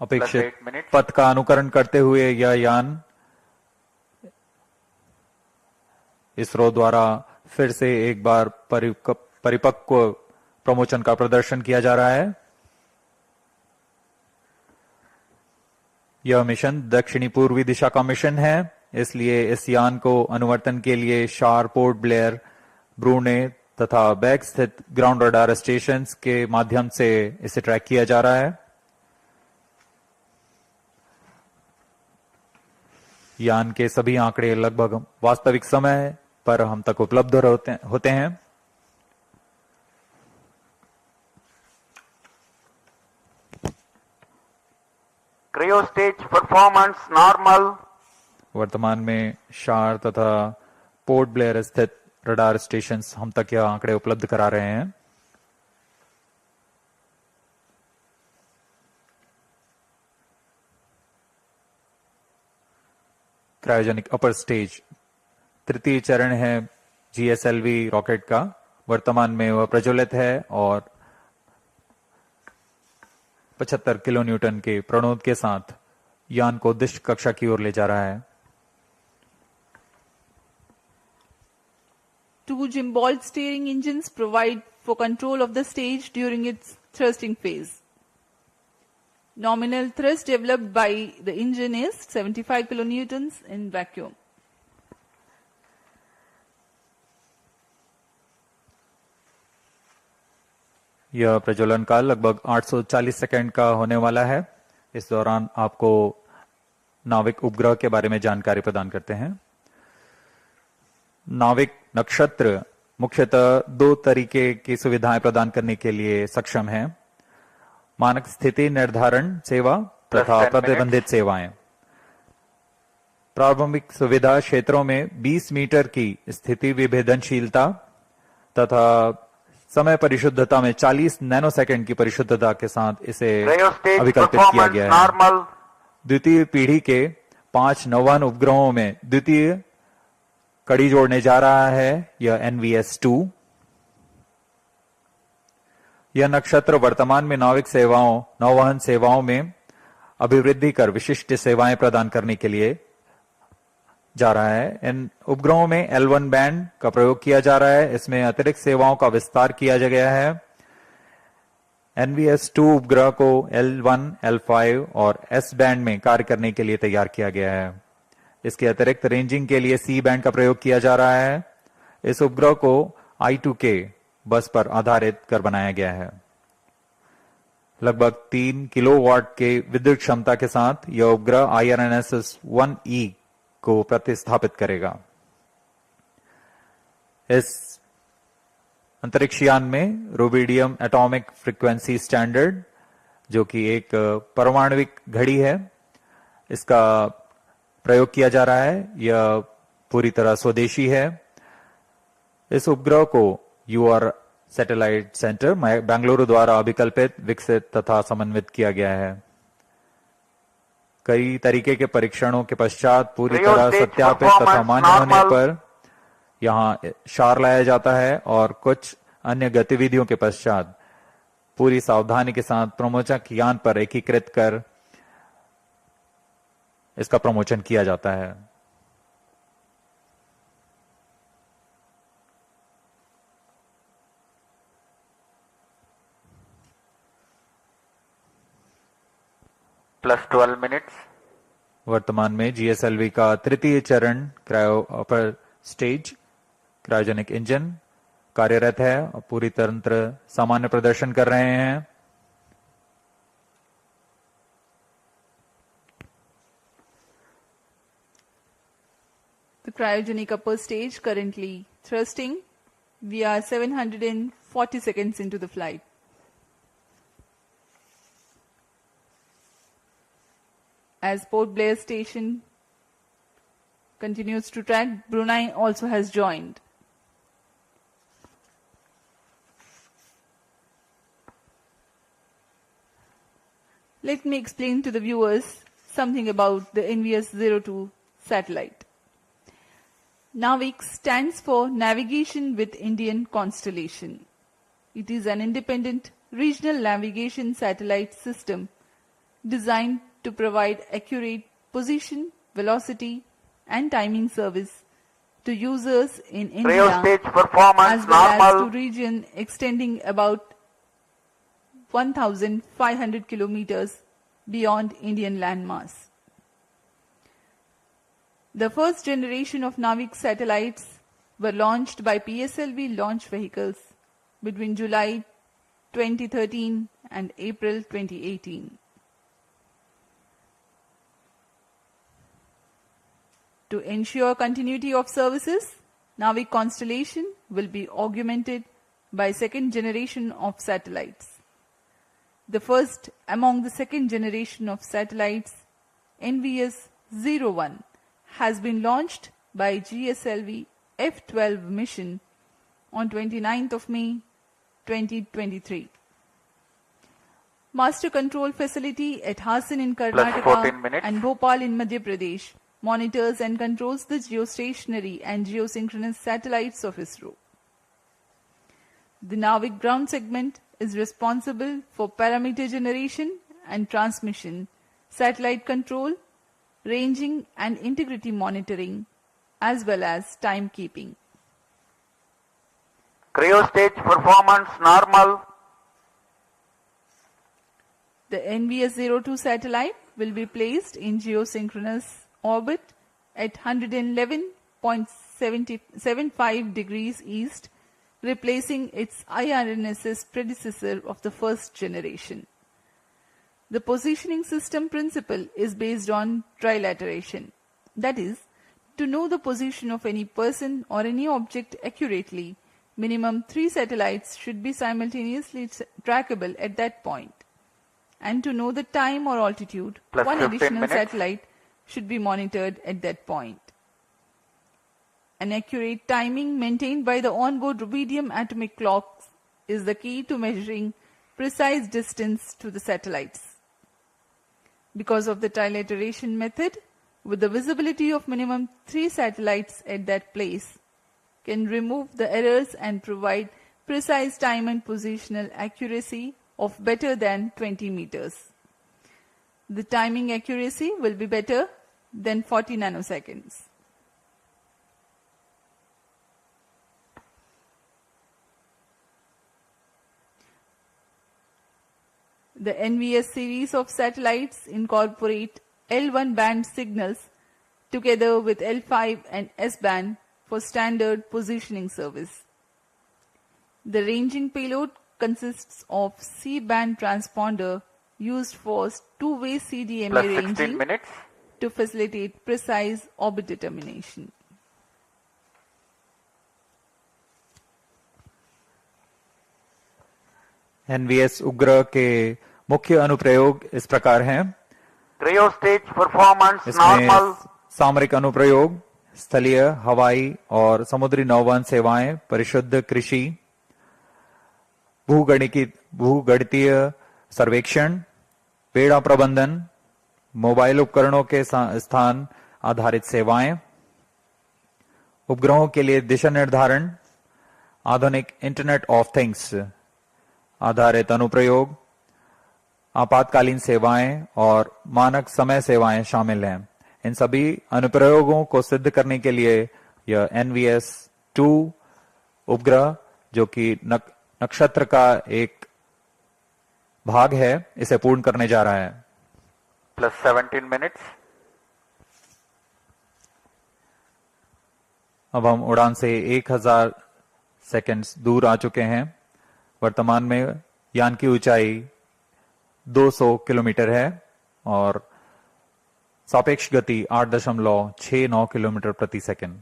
अपेक्षित पथ का अनुकरण करते हुए यह यान इसरो द्वारा फिर से एक बार परिपक्व प्रमोशन का प्रदर्शन किया जा रहा है। यह मिशन दक्षिणी पूर्वी दिशा का मिशन है, इसलिए इस यान को अनुवर्तन के लिए शार, पोर्ट ब्लेयर, ब्रूने तथा बैग स्थित ग्राउंड रडार स्टेशन के माध्यम से इसे ट्रैक किया जा रहा है। यान के सभी आंकड़े लगभग वास्तविक समय पर हम तक उपलब्ध होते हैं। Cryo stage performance normal. वर्तमान में शार तथा पोर्ट ब्लेयर स्थित रडार स्टेशन हम तक यह आंकड़े उपलब्ध करा रहे हैं। क्रायोजेनिक अपर स्टेज तृतीय चरण है GSLV रॉकेट का। वर्तमान में वह प्रज्वलित है और 75 किलो न्यूटन के प्रणोद के साथ यान को उद्दिष्ट कक्षा की ओर ले जा रहा है। Two gimbal steering engines provide for control of the stage during its thrusting phase. Nominal thrust developed by the engine is 75 kilonewtons in vacuum. यह प्रज्वलन काल लगभग 840 सेकंड का होने वाला है। इस दौरान आपको नाविक उपग्रह के बारे में जानकारी प्रदान करते हैं। नाविक नक्षत्र मुख्यतः दो तरीके की सुविधाएं प्रदान करने के लिए सक्षम है: मानक स्थिति निर्धारण सेवा तथा प्रतिबंधित सेवाएं। प्रारंभिक सुविधा क्षेत्रों में 20 मीटर की स्थिति विभेदनशीलता तथा समय परिशुद्धता में 40 नैनोसेकंड की परिशुद्धता के साथ इसे अभिकल्पित किया गया है। द्वितीय पीढ़ी के 5 नौवहन उपग्रहों में द्वितीय कड़ी जोड़ने जा रहा है यह NVS-02। यह नक्षत्र वर्तमान में नाविक सेवाओं, नौवहन सेवाओं में अभिवृद्धि कर विशिष्ट सेवाएं प्रदान करने के लिए जा रहा है। इन उपग्रहों में L1 बैंड का प्रयोग किया जा रहा है। इसमें अतिरिक्त सेवाओं का विस्तार किया गया है। NVS-02 उपग्रह को L1, L5 और S बैंड में कार्य करने के लिए तैयार किया गया है। इसके अतिरिक्त रेंजिंग के लिए C बैंड का प्रयोग किया जा रहा है। इस उपग्रह को I2K बस पर आधारित कर बनाया गया है। लगभग 3 किलोवाट के विद्युत क्षमता के साथ यह उपग्रह ISRO-1E को प्रतिस्थापित करेगा। इस अंतरिक्ष यान में रुबिडियम एटॉमिक फ्रीक्वेंसी स्टैंडर्ड, जो कि एक परमाणुविक घड़ी है, इसका प्रयोग किया जा रहा है। यह पूरी तरह स्वदेशी है। इस उपग्रह को UR सैटेलाइट सेंटर बेंगलुरु द्वारा अभिकल्पित, विकसित तथा समन्वित किया गया है। कई तरीके के परीक्षणों के पश्चात पूरी तरह सत्यापित तथा मान्य होने पर यहां शार लाया जाता है और कुछ अन्य गतिविधियों के पश्चात पूरी सावधानी के साथ प्रमोचक यान पर एकीकृत कर इसका प्रमोशन किया जाता है। +12 मिनट्स। वर्तमान में GSLV का तृतीय चरण cryo upper stage cryogenic engine कार्यरत है और पूरी तंत्र सामान्य प्रदर्शन कर रहे हैं। The cryogenic upper stage currently thrusting. We are 740 seconds into the flight. As Port Blair station continues to track, Brunei also has joined. Let me explain to the viewers something about the NVS-02 satellite. NAVIC stands for Navigation with Indian Constellation. It is an independent regional navigation satellite system designed to provide accurate position, velocity, and timing service to users in Cryo India stage performance as well as to normal. region extending about 1,500 kilometers beyond Indian landmass. The first generation of Navik satellites were launched by PSLV launch vehicles between July 2013 and April 2018. To ensure continuity of services, Navik constellation will be augmented by second generation of satellites. The first among the second generation of satellites, NVS-01, has been launched by GSLV F-12 mission on 29th of May 2023. Master Control Facility at Hassan in 14 Karnataka minutes. and Bhopal in Madhya Pradesh monitors and controls the geostationary and geosynchronous satellites of ISRO. The Navik ground segment is responsible for parameter generation and transmission, satellite control, ranging and integrity monitoring, as well as timekeeping. Cryo stage performance normal. The NVS-02 satellite will be placed in geosynchronous orbit at 111.75 degrees east, replacing its IRNSS predecessor of the first generation. The positioning system principle is based on trilateration, that is, to know the position of any person or any object accurately, minimum 3 satellites should be simultaneously trackable at that point. And to know the time or altitude, Plus one 15 additional minutes. satellite should be monitored at that point. An accurate timing maintained by the onboard rubidium atomic clocks is the key to measuring precise distance to the satellites. Because of the trilateration method, with the visibility of minimum 3 satellites at that place, can remove the errors and provide precise time and positional accuracy of better than 20 meters. The timing accuracy will be better than 40 nanoseconds. The NVS series of satellites incorporate L1 band signals together with L5 and S band for standard positioning service. The ranging payload consists of C-band transponder used for two-way CDMA Plus 16 ranging minutes. to facilitate precise orbit determination. NVS उग्र के मुख्य अनुप्रयोग इस प्रकार हैं। Cryo stage performance इसमें normal. सामरिक अनुप्रयोग, स्थलीय, हवाई और समुद्री नौवहन सेवाएं, परिशुद्ध कृषि, भूगणितीय सर्वेक्षण, पेड़ा प्रबंधन, मोबाइल उपकरणों के स्थान आधारित सेवाएं, उपग्रहों के लिए दिशा निर्धारण, आधुनिक इंटरनेट ऑफ थिंग्स आधारित अनुप्रयोग, आपातकालीन सेवाएं और मानक समय सेवाएं शामिल हैं। इन सभी अनुप्रयोगों को सिद्ध करने के लिए यह NVS-02 उपग्रह, जो कि नक्षत्र का एक भाग है, इसे पूर्ण करने जा रहा है। Plus 17 minutes. अब हम उड़ान से 1000 सेकंड्स दूर आ चुके हैं। वर्तमान में यान की ऊंचाई 200 किलोमीटर है और सापेक्ष गति 8.69 किलोमीटर प्रति सेकंड।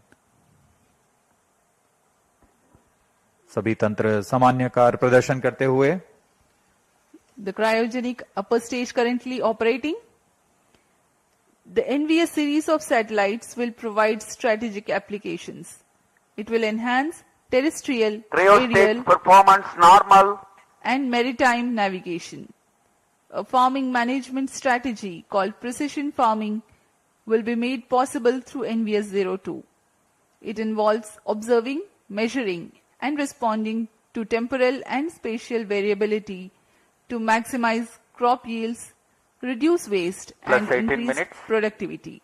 सभी तंत्र सामान्य कार्य प्रदर्शन करते हुए The cryogenic upper stage currently operating. The NVS series of satellites will provide strategic applications. It will enhance terrestrial, Cryo stage aerial, performance normal. and maritime navigation. A farming management strategy called precision farming will be made possible through NVS-02. It involves observing, measuring, and responding to temporal and spatial variability to maximize crop yields, reduce waste, Plus and 18 increase minutes. productivity.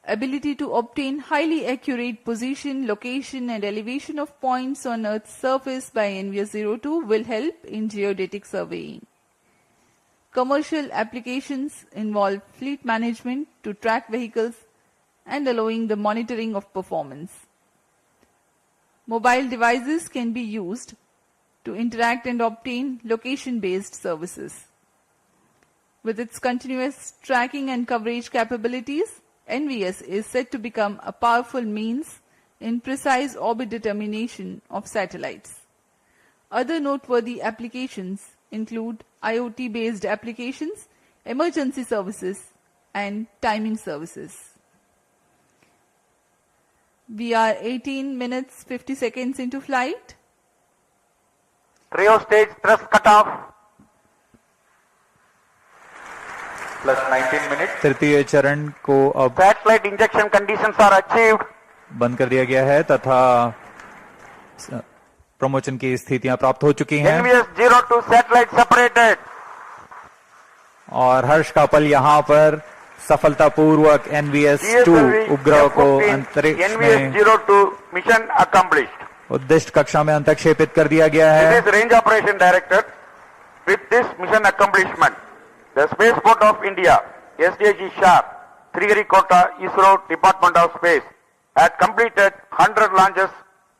ability to obtain highly accurate position, location and elevation of points on Earth's surface by NVS-02 will help in geodetic surveying. Commercial applications involve fleet management to track vehicles and allowing the monitoring of performance. Mobile devices can be used to interact and obtain location-based services. With its continuous tracking and coverage capabilities, NVS is set to become a powerful means in precise orbit determination of satellites. Other noteworthy applications include IoT-based applications, emergency services, and timing services. We are 18 minutes 50 seconds into flight. Cryo stage thrust cutoff. Plus 19 minutes. तृतीय चरण को अब Satellite injection conditions are achieved. बंद कर दिया गया है तथा प्रमोशन की स्थितियां प्राप्त हो चुकी हैं NVS-02 satellite separated. और हर्ष का पल यहाँ पर सफलतापूर्वक NVS-2 उपग्रह को अंतरिक्ष में NVS-02 mission accomplished. उद्दिष्ट कक्षा में अंतक्षेपित कर दिया गया है. This is range operation director. With this mission accomplishment, the Spaceport of India, SDG SHAR, Sriharikota, ISRO, Department of Space, had completed 100 launches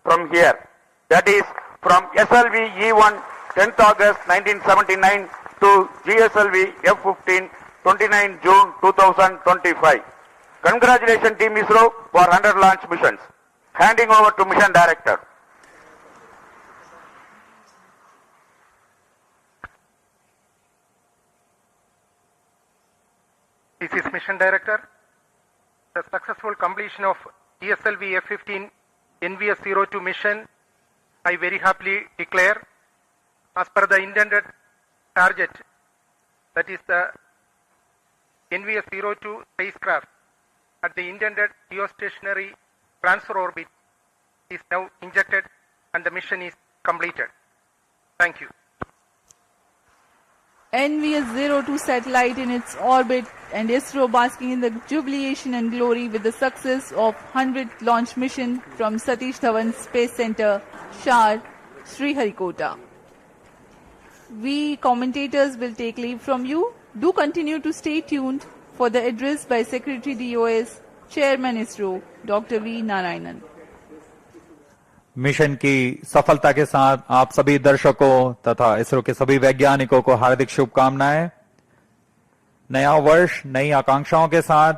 from here. That is from SLV E1 10th August 1979 to GSLV F15 29 June 2025. Congratulations Team ISRO for 100 launch missions. Handing over to Mission Director. This is Mission Director. The successful completion of GSLV F15 NVS-02 mission, I very happily declare, as per the intended target, that is the NVS-02 spacecraft at the intended geostationary transfer orbit is now injected and the mission is completed. Thank you. NVS-02 satellite in its orbit and ISRO basking in the jubilation and glory with the success of 100th launch mission from Satish Dhawan Space Center, SHAR, Sriharikota. We commentators will take leave from you. Do continue to stay tuned for the address by Secretary DOS, Chairman ISRO, Dr. V. Narayanan. Mission की सफलता के साथ आप सभी दर्शकों तथा इसरो के सभी वैज्ञानिकों को हार्दिक शुभकामनाएं. नया वर्ष नई आकांक्षाओं के साथ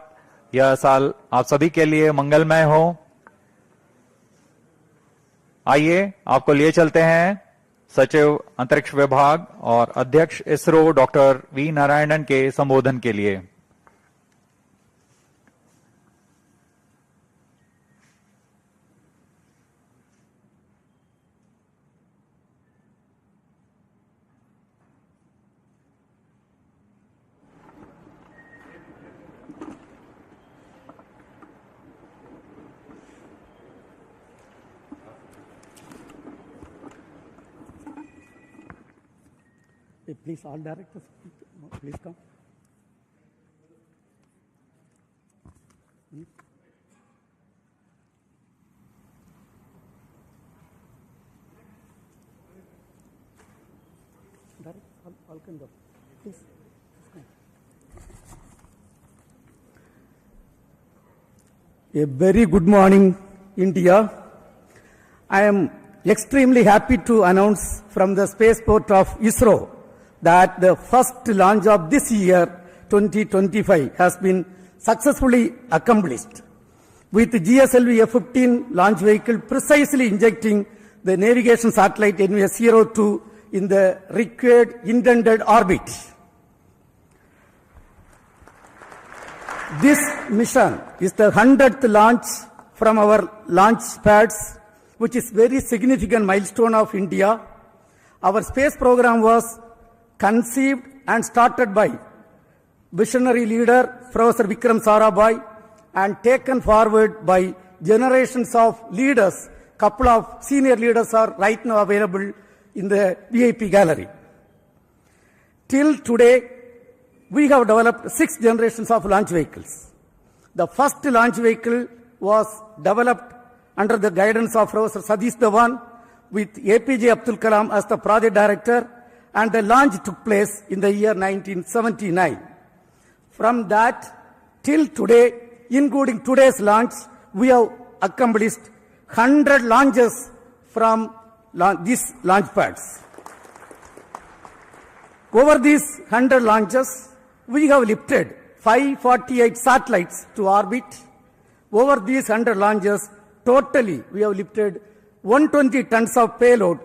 यह साल आप सभी के लिए मंगलमय हो. आइए आपको लिए चलते हैं सचिव अंतरिक्ष विभाग और अध्यक्ष इसरो डॉक्टर वी नारायणन के संबोधन के लिए. Please, all directors, please come. Directors, all can go. Please come. A very good morning, India. I am extremely happy to announce from the spaceport of ISRO that the first launch of this year, 2025, has been successfully accomplished, with GSLV F15 launch vehicle precisely injecting the navigation satellite NVS-02 in the required intended orbit. This mission is the 100th launch from our launch pads, which is very significant milestone of India. Our space program was conceived and started by visionary leader Professor Vikram Sarabhai and taken forward by generations of leaders. Couple of senior leaders are right now available in the VIP gallery. Till today, we have developed 6 generations of launch vehicles. The first launch vehicle was developed under the guidance of Professor Satish Dhawan with APJ Abdul Kalam as the project director, and the launch took place in the year 1979. From that till today, including today's launch, we have accomplished 100 launches from these launch pads. Over these 100 launches, we have lifted 548 satellites to orbit. Over these 100 launches, totally we have lifted 120 tons of payload,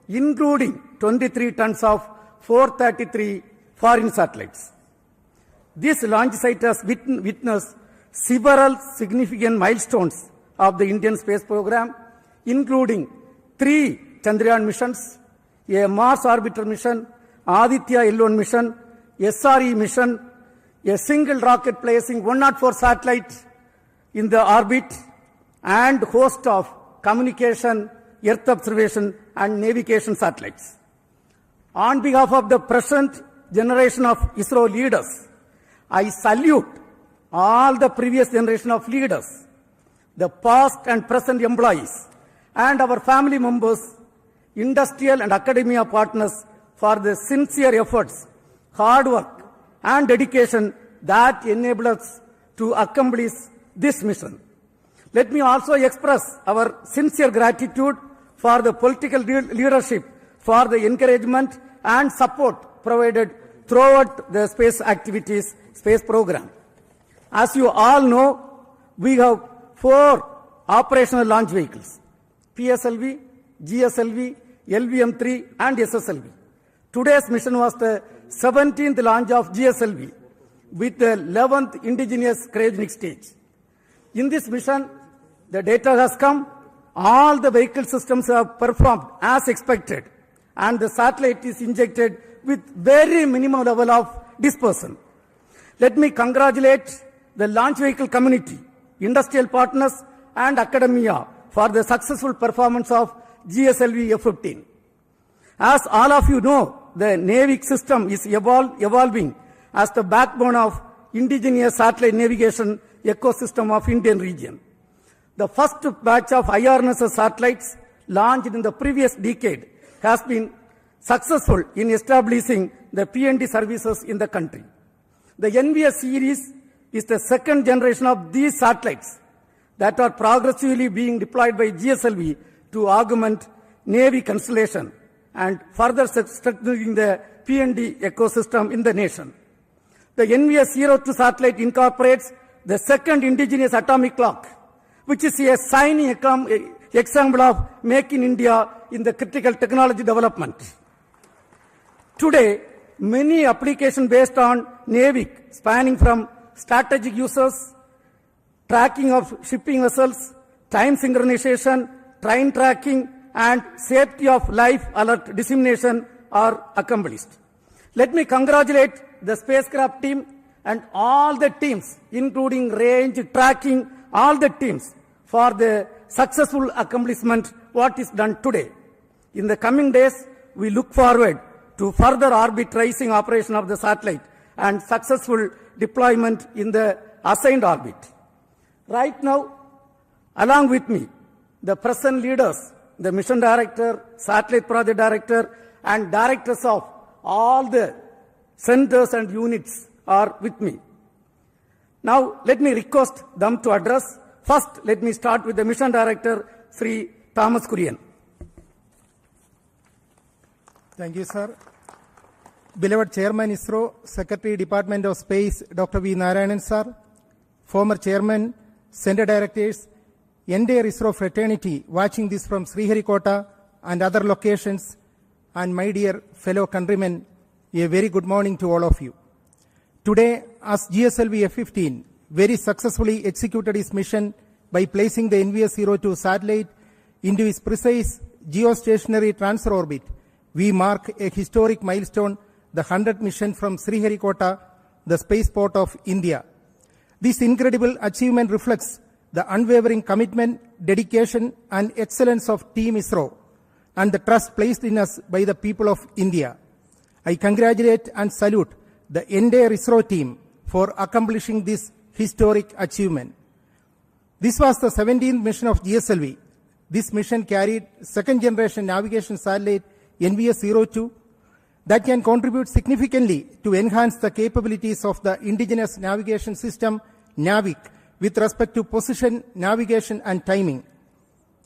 including 23 tons of 433 foreign satellites. This launch site has witnessed several significant milestones of the Indian space program, including 3 Chandrayaan missions, a Mars orbiter mission, Aditya L1 mission, SRE mission, a single rocket placing 104 satellites in the orbit, and host of communication, Earth observation and navigation satellites. On behalf of the present generation of ISRO leaders, I salute all the previous generation of leaders, the past and present employees, and our family members, industrial and academia partners for the sincere efforts, hard work, and dedication that enable us to accomplish this mission. Let me also express our sincere gratitude for the political leadership for the encouragement and support provided throughout the space activities, space program. As you all know, we have 4 operational launch vehicles: PSLV, GSLV, LVM-3 and SSLV. Today's mission was the 17th launch of GSLV with the 11th indigenous cryogenic stage. In this mission, the data has come, all the vehicle systems have performed as expected, and the satellite is injected with very minimum level of dispersion. Let me congratulate the launch vehicle community, industrial partners and academia for the successful performance of GSLV F-15. As all of you know, the NAVIC system is evolving as the backbone of indigenous satellite navigation ecosystem of Indian region. The first batch of IRNSS satellites launched in the previous decade has been successful in establishing the PND services in the country. The NVS series is the second generation of these satellites that are progressively being deployed by GSLV to augment Navy constellation and further strengthening the PND ecosystem in the nation. The NVS-02 satellite incorporates the second indigenous atomic clock, which is a shining example of Make in India in the critical technology development. Today, many applications based on NAVIC, spanning from strategic uses, tracking of shipping vessels, time synchronization, train tracking, and safety of life alert dissemination are accomplished. Let me congratulate the spacecraft team and all the teams, including range, tracking, all the teams for the successful accomplishment what is done today. In the coming days, we look forward to further orbit tracing operation of the satellite and successful deployment in the assigned orbit. Right now, along with me, the present leaders, the mission director, satellite project director, and directors of all the centers and units are with me. Now, let me request them to address. First, let me start with the mission director, Sri Thomas Kurian. Thank you, sir. Beloved Chairman ISRO, Secretary Department of Space, Dr. V. Narayanan, sir, former Chairman, Center Directors, entire ISRO fraternity watching this from Sriharikota and other locations, and my dear fellow countrymen, a very good morning to all of you. Today, as GSLV F-15 very successfully executed its mission by placing the NVS-02 satellite into its precise geostationary transfer orbit, we mark a historic milestone, the 100th mission from Sriharikota, the spaceport of India. This incredible achievement reflects the unwavering commitment, dedication, and excellence of Team ISRO and the trust placed in us by the people of India. I congratulate and salute the entire ISRO team for accomplishing this historic achievement. This was the 17th mission of GSLV. This mission carried second-generation navigation satellite NVS-02 that can contribute significantly to enhance the capabilities of the indigenous navigation system, NAVIC, with respect to position, navigation, and timing.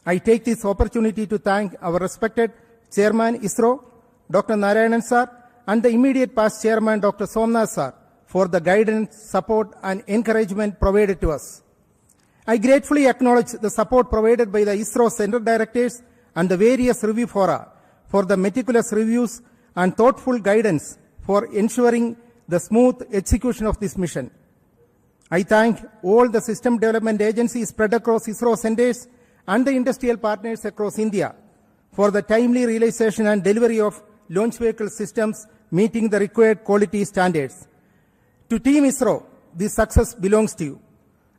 I take this opportunity to thank our respected Chairman ISRO, Dr. Narayanan Sir, and the immediate past Chairman, Dr. Somnath Sir, for the guidance, support, and encouragement provided to us. I gratefully acknowledge the support provided by the ISRO Center Directors and the various review fora for the meticulous reviews and thoughtful guidance for ensuring the smooth execution of this mission. I thank all the system development agencies spread across ISRO centers and the industrial partners across India for the timely realization and delivery of launch vehicle systems meeting the required quality standards. To Team ISRO, this success belongs to you.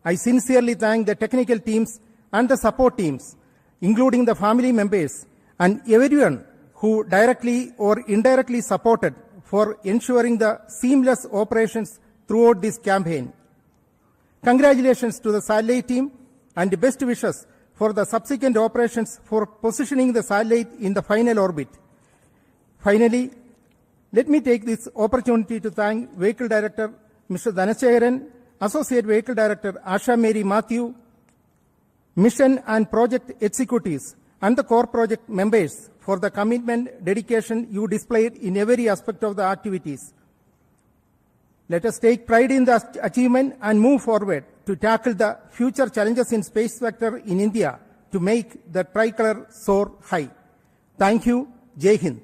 I sincerely thank the technical teams and the support teams, including the family members and everyone who directly or indirectly supported for ensuring the seamless operations throughout this campaign. Congratulations to the satellite team and best wishes for the subsequent operations for positioning the satellite in the final orbit. Finally, let me take this opportunity to thank Vehicle Director Mr. Dhanachekaran, Associate Vehicle Director Asha Mary Matthew, Mission and Project Executives, and the core project members for the commitment, dedication you displayed in every aspect of the activities. Let us take pride in the achievement and move forward to tackle the future challenges in space sector in India to make the tricolor soar high. Thank you. Jai Hind.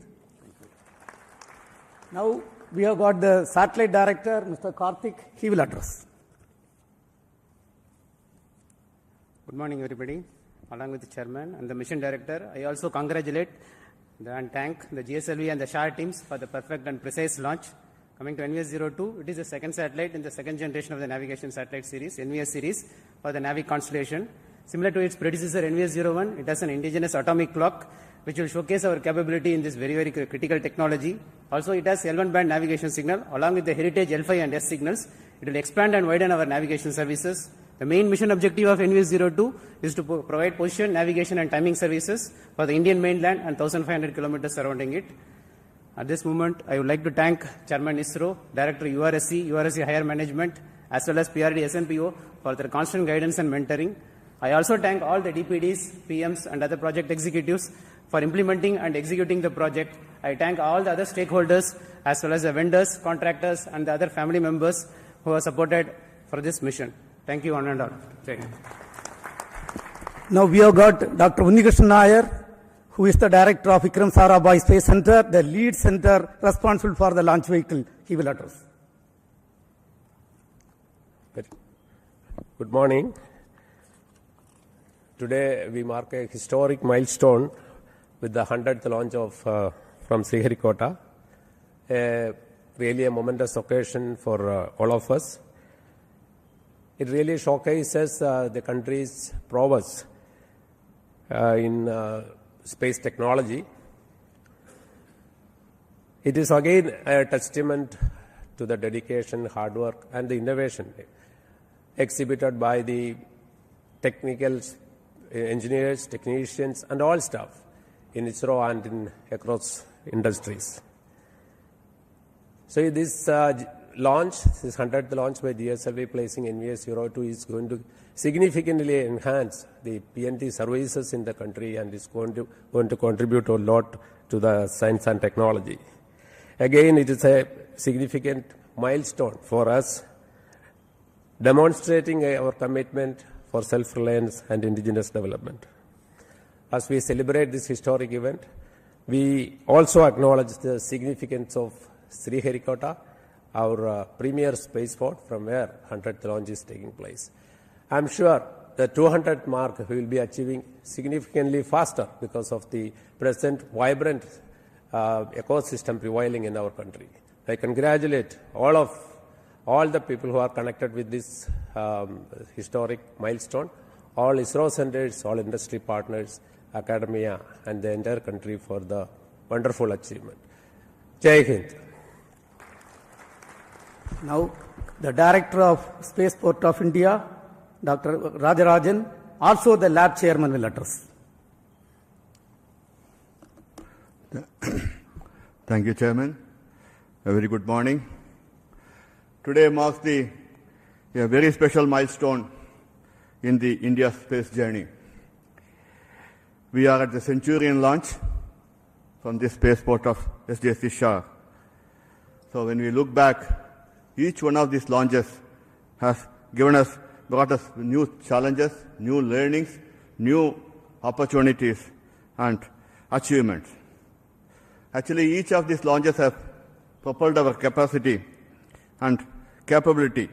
Now we have got the satellite director, Mr. Karthik. He will address. Good morning, everybody. Along with the chairman and the mission director, I also congratulate and thank the GSLV and the SHAR teams for the perfect and precise launch. Coming to NVS-02, it is the second satellite in the second generation of the navigation satellite series, NVS series, for the NAVIC constellation. Similar to its predecessor, NVS-01, it has an indigenous atomic clock, which will showcase our capability in this very, very critical technology. Also, it has L1 band navigation signal, along with the heritage L5 and S signals. It will expand and widen our navigation services. The main mission objective of NVS-02 is to provide position, navigation, and timing services for the Indian mainland and 1,500 kilometers surrounding it. At this moment, I would like to thank Chairman ISRO, Director URSC Higher Management, as well as PRD SNPO for their constant guidance and mentoring. I also thank all the DPDs, PMs, and other project executives for implementing and executing the project. I thank all the other stakeholders, as well as the vendors, contractors, and the other family members who are supported for this mission. Thank you, one and all. Now we have got Dr. Unnikrishnan Nair, who is the director of Vikram Sarabhai Space Center, the lead center responsible for the launch vehicle. He will address. Good morning. Today we mark a historic milestone with the 100th launch of from Sriharikota. Really a momentous occasion for all of us. It really showcases the country's prowess in space technology. It is again a testament to the dedication, hard work, and the innovation exhibited by the technical engineers, technicians, and all staff in ISRO and across industries. So this launch, this 100th launch by GSLV placing NVS-02 is going to significantly enhance the PNT services in the country and is going to contribute a lot to the science and technology. Again, it is a significant milestone for us, demonstrating our commitment for self-reliance and indigenous development. As we celebrate this historic event, we also acknowledge the significance of Sriharikota, our premier spaceport from where 100th launch is taking place. I'm sure the 200th mark we will be achieving significantly faster because of the present vibrant ecosystem prevailing in our country. I congratulate all the people who are connected with this historic milestone, all ISRO centers, all industry partners, academia, and the entire country for the wonderful achievement. Jai Hind. Now, the Director of Spaceport of India, Dr. Rajarajan, also the lab chairman will address. Thank you, Chairman. A very good morning. Today marks a very special milestone in the India space journey. We are at the Centurion launch from the spaceport of SDSC Shah. So when we look back, each one of these launches has brought us new challenges, new learnings, new opportunities and achievements. Actually, each of these launches have propelled our capacity and capability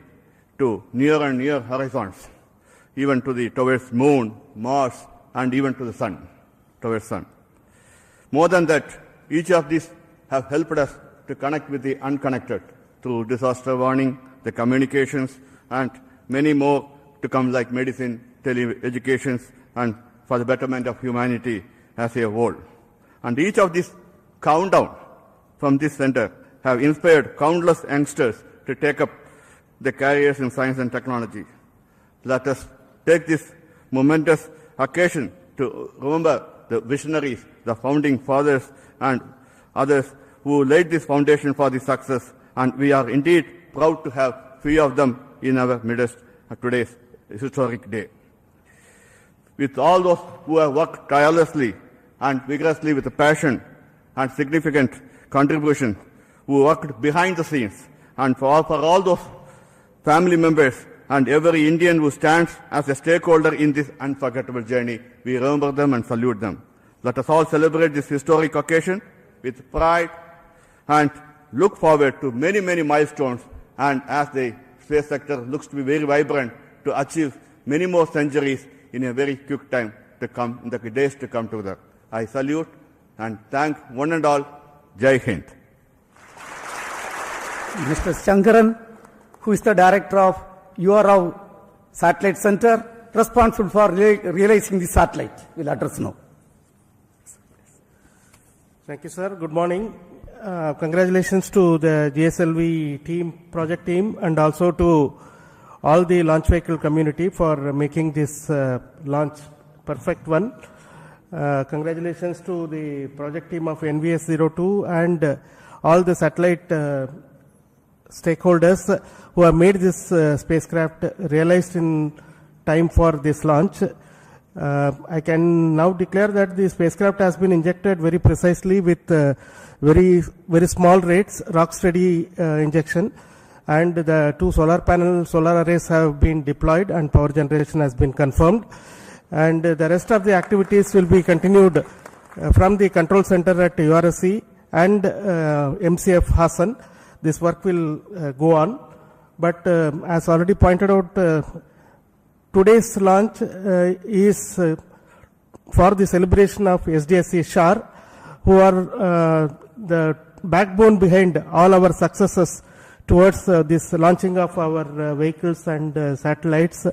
to near and near horizons, even towards Moon, Mars, and even to the Sun, towards Sun. More than that, each of these have helped us to connect with the unconnected through disaster warning, the communications, and many more to come like medicine, tele-educations, and for the betterment of humanity as a whole. And each of these countdown from this center have inspired countless youngsters to take up the careers in science and technology. Let us take this momentous occasion to remember the visionaries, the founding fathers, and others who laid this foundation for the success, and we are indeed proud to have few of them in our midst at today's historic day. With all those who have worked tirelessly and vigorously with a passion and significant contribution, who worked behind the scenes, and for all those family members and every Indian who stands as a stakeholder in this unforgettable journey, we remember them and salute them. Let us all celebrate this historic occasion with pride and look forward to many, many milestones, and as the space sector looks to be very vibrant, to achieve many more centuries in a very quick time to come, in the days to come together. I salute and thank one and all. Jai Hind. Mr. Shankaran, who is the Director of URAV Satellite Center, responsible for realizing the satellite, will address now. Thank you, sir. Good morning. Congratulations to the GSLV team, project team, and also to all the launch vehicle community for making this launch perfect one. Congratulations to the project team of NVS-02 and all the satellite stakeholders who have made this spacecraft realized in time for this launch. I can now declare that the spacecraft has been injected very precisely with very small rates, rock steady injection, and the two solar arrays have been deployed and power generation has been confirmed. And the rest of the activities will be continued from the control center at URSC and MCF Hassan. This work will go on. But as already pointed out, today's launch is for the celebration of SDSC SHAR, who are the backbone behind all our successes towards this launching of our vehicles and satellites.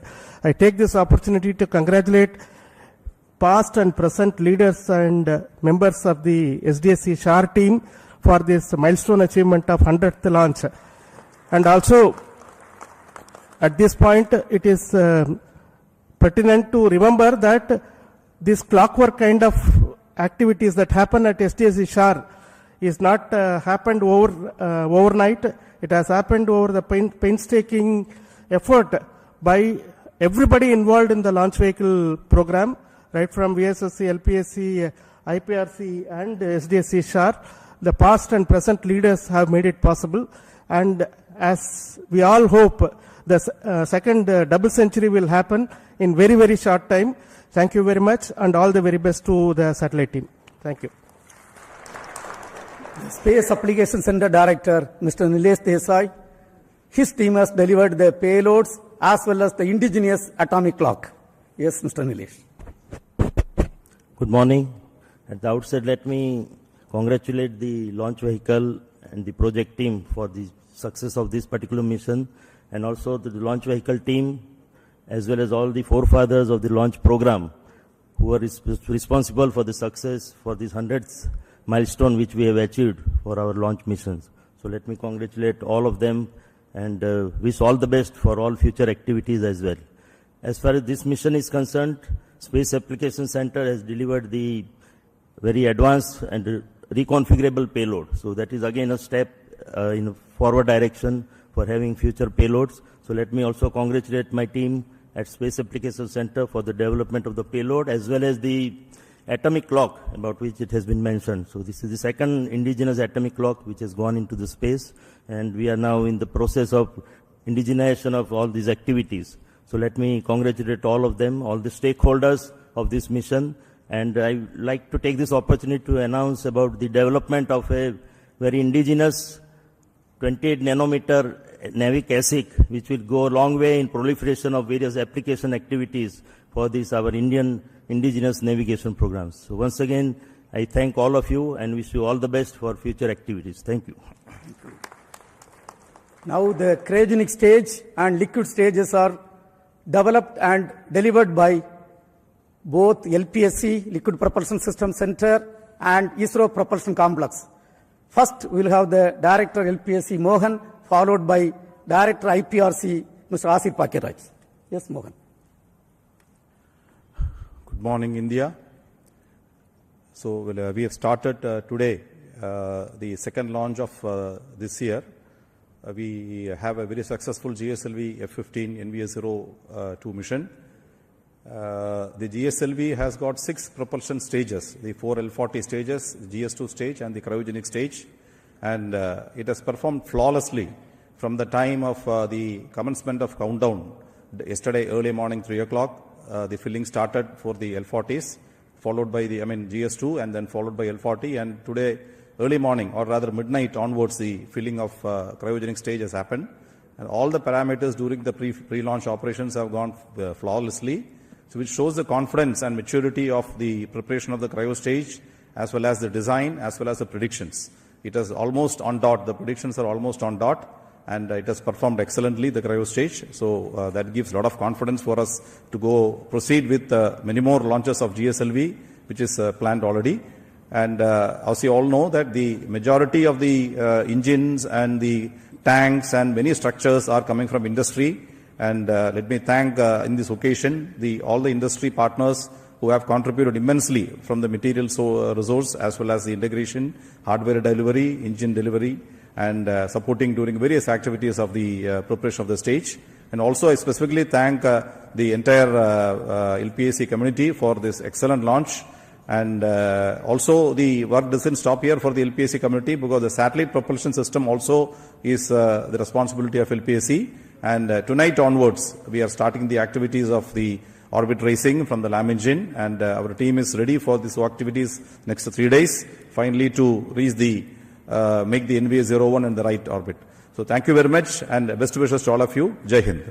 I take this opportunity to congratulate past and present leaders and members of the SDSC SHAR team for this milestone achievement of 100th launch. And also, at this point, it is pertinent to remember that this clockwork kind of activities that happen at SDSC SHAR is not happened overnight. It has happened over the painstaking effort by everybody involved in the launch vehicle program, right from VSSC, LPSC, IPRC, and SDSC SHAR. The past and present leaders have made it possible, and as we all hope, the second double century will happen in very, very short time. Thank you very much, and all the very best to the satellite team. Thank you. The Space Application Center Director, Mr. Nilesh Desai, his team has delivered the payloads as well as the indigenous atomic clock. Yes, Mr. Nilesh. Good morning. At the outset, let me congratulate the launch vehicle and the project team for the success of this particular mission, and also to the launch vehicle team, as well as all the forefathers of the launch program who are responsible for the success for this 100th milestone which we have achieved for our launch missions. So let me congratulate all of them and wish all the best for all future activities as well. As far as this mission is concerned, Space Application Center has delivered the very advanced and reconfigurable payload. So that is again a step in a forward direction for having future payloads. So let me also congratulate my team at Space Application Center for the development of the payload as well as the atomic clock about which it has been mentioned. So this is the second indigenous atomic clock which has gone into the space, and we are now in the process of indigenization of all these activities. So let me congratulate all of them, all the stakeholders of this mission, and I would like to take this opportunity to announce about the development of a very indigenous 28 nanometer navic ASIC, which will go a long way in proliferation of various application activities for this, our Indian indigenous navigation programs. So once again, I thank all of you and wish you all the best for future activities. Thank you. Now the cryogenic stage and liquid stages are developed and delivered by both LPSC, Liquid Propulsion System Center, and ISRO Propulsion Complex. First, we will have the Director LPSC Mohan, followed by Director IPRC, Mr. Asir Pakiraj. Yes, Mohan. Good morning, India. So we have started today the second launch of this year. We have a very successful GSLV F-15 NVS-02 mission. The GSLV has got 6 propulsion stages, the 4 L40 stages, the GS2 stage and the cryogenic stage, and it has performed flawlessly from the time of the commencement of countdown. Yesterday early morning 3 o'clock, the filling started for the L40s, followed by the GS2 and then followed by L40, and today early morning or rather midnight onwards the filling of cryogenic stage has happened, and all the parameters during the pre-launch operations have gone flawlessly. So which shows the confidence and maturity of the preparation of the cryo stage as well as the design as well as the predictions. It is almost on dot, the predictions are almost on dot, and it has performed excellently, the cryo stage. So that gives a lot of confidence for us to proceed with many more launches of GSLV, which is planned already. And as you all know that the majority of the engines and the tanks and many structures are coming from industry. And let me thank in this occasion all the industry partners who have contributed immensely from the material resource as well as the integration, hardware delivery, engine delivery, and supporting during various activities of the preparation of the stage. And also I specifically thank the entire LPAC community for this excellent launch. And also the work doesn't stop here for the LPAC community, because the satellite propulsion system also is the responsibility of LPAC. And tonight onwards, we are starting the activities of the orbit racing from the LAM engine, and our team is ready for these activities next 3 days, finally to reach make the NVS-01 in the right orbit. So thank you very much, and best wishes to all of you. Jai Hind.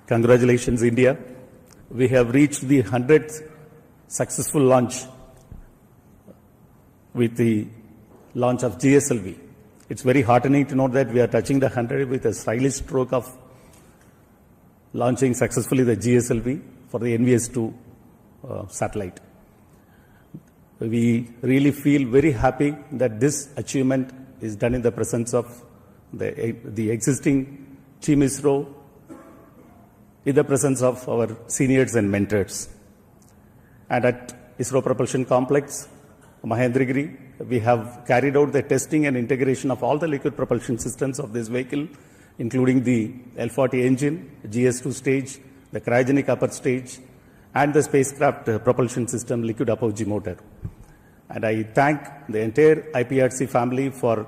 Congratulations, India. We have reached the 100th successful launch with the launch of GSLV. It's very heartening to know that we are touching the 100 with a stylish stroke of launching successfully the GSLV for the NVS-02 satellite. We really feel very happy that this achievement is done in the presence of the existing Team ISRO, in the presence of our seniors and mentors. And at ISRO Propulsion Complex, Mahendragiri, we have carried out the testing and integration of all the liquid propulsion systems of this vehicle, including the L40 engine, GS2 stage, the cryogenic upper stage, and the spacecraft propulsion system liquid apogee motor. And I thank the entire IPRC family for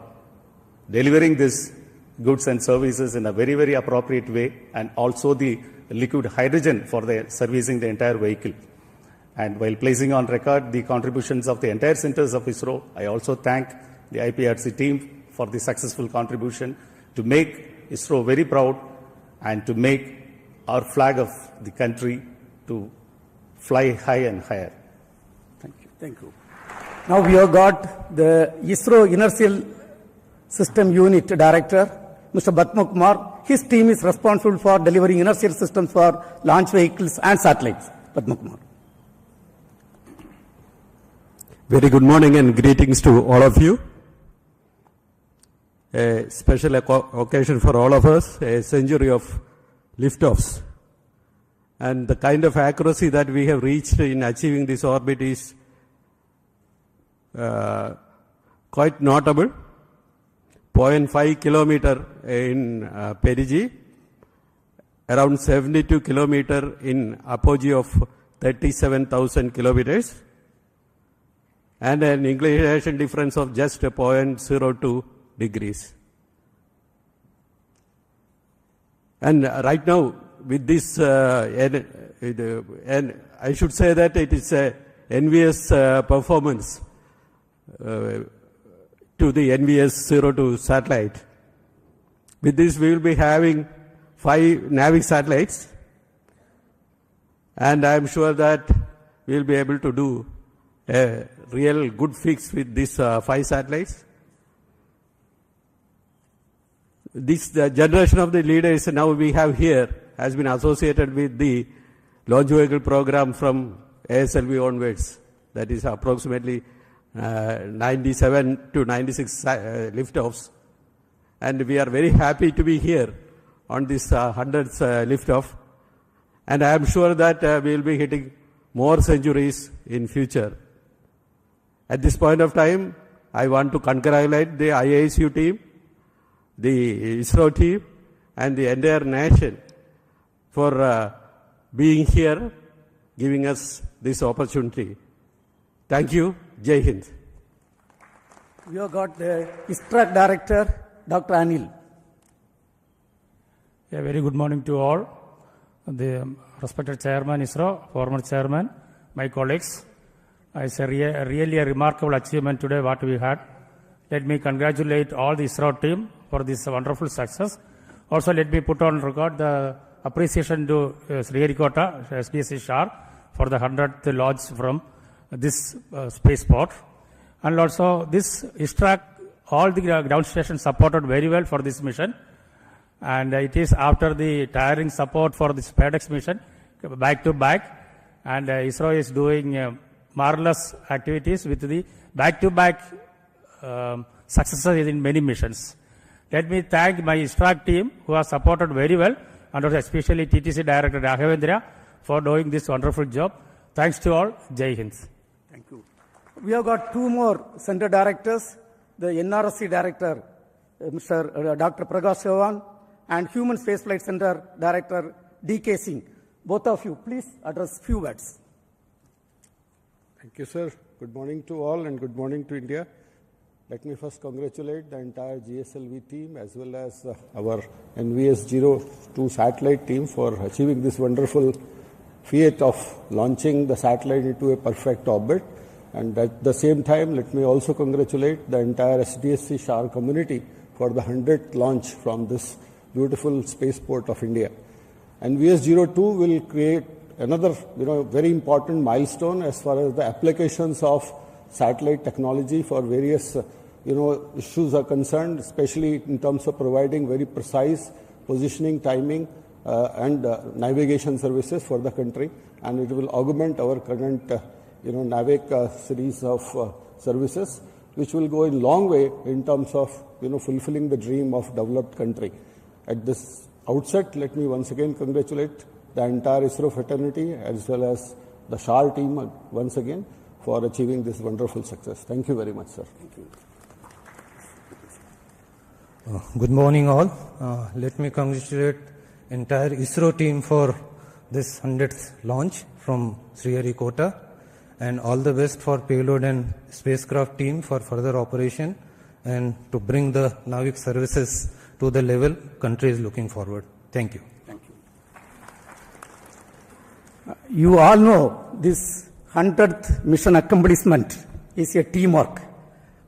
delivering these goods and services in a very, very appropriate way, and also the liquid hydrogen for servicing the entire vehicle. And while placing on record the contributions of the entire centers of ISRO, I also thank the IPRC team for the successful contribution to make ISRO very proud and to make our flag of the country to fly high and higher. Thank you. Thank you. Now we have got the ISRO Inertial System Unit Director, Mr. Batma Kumar. His team is responsible for delivering inertial systems for launch vehicles and satellites. Batma Kumar. Very good morning and greetings to all of you. a special occasion for all of us, a century of liftoffs. And the kind of accuracy that we have reached in achieving this orbit is quite notable. 0.5 kilometer in perigee, around 72 kilometer in apogee of 37,000 kilometers, and an inclination difference of just 0.02 degrees. And right now, with this, and I should say that it is a NVS performance to the NVS-02 satellite. With this, we will be having 5 NAVIC satellites, and I am sure that we will be able to do a real good fix with these 5 satellites. This generation of the leaders now we have here has been associated with the launch vehicle program from ASLV onwards. That is approximately 97 to 96 liftoffs. And we are very happy to be here on this 100th liftoff. And I am sure that we will be hitting more centuries in future. At this point of time, I want to congratulate the IISU team, the ISRO team, and the entire nation for being here, giving us this opportunity. Thank you. Jai Hind. We have got the ISRO Director, Dr. Anil. A very good morning to all. The respected Chairman ISRO, former Chairman, my colleagues. It's really a remarkable achievement today what we had. Let me congratulate all the ISRO team for this wonderful success. Also, let me put on record the appreciation to Sriharikota, SDSC SHAR, for the 100th launch from this spaceport. And also, this ISRO, all the ground stations supported very well for this mission. And it is after the tiring support for the SpaceX mission, back to back. And ISRO is doing marvelous activities with the back-to-back successes in many missions. Let me thank my ISRO team who has supported very well, and especially TTC Director Raghavendra for doing this wonderful job. Thanks to all. Jai Hind. Thank you. We have got 2 more center directors, the NRSC Director, Mr. Dr. Prakash Chavan, and Human Spaceflight Center Director, D.K. Singh. Both of you, please address few words. Thank you, sir. Good morning to all and good morning to India. Let me first congratulate the entire GSLV team as well as our NVS-02 satellite team for achieving this wonderful feat of launching the satellite into a perfect orbit. And at the same time, let me also congratulate the entire SDSC SHAR community for the 100th launch from this beautiful spaceport of India. NVS-02 will create another very important milestone as far as the applications of satellite technology for various issues are concerned, especially in terms of providing very precise positioning, timing, and navigation services for the country. And it will augment our current NAVIC series of services, which will go a long way in terms of fulfilling the dream of developed country. At this outset, let me once again congratulate the entire ISRO fraternity as well as the SHAR team once again for achieving this wonderful success. Thank you very much, sir. Thank you. Good morning all. Let me congratulate entire ISRO team for this 100th launch from Sriharikota, and all the best for payload and spacecraft team for further operation and to bring the NAVIC services to the level country is looking forward. Thank you. Thank you. You all know this 100th mission accomplishment is a teamwork.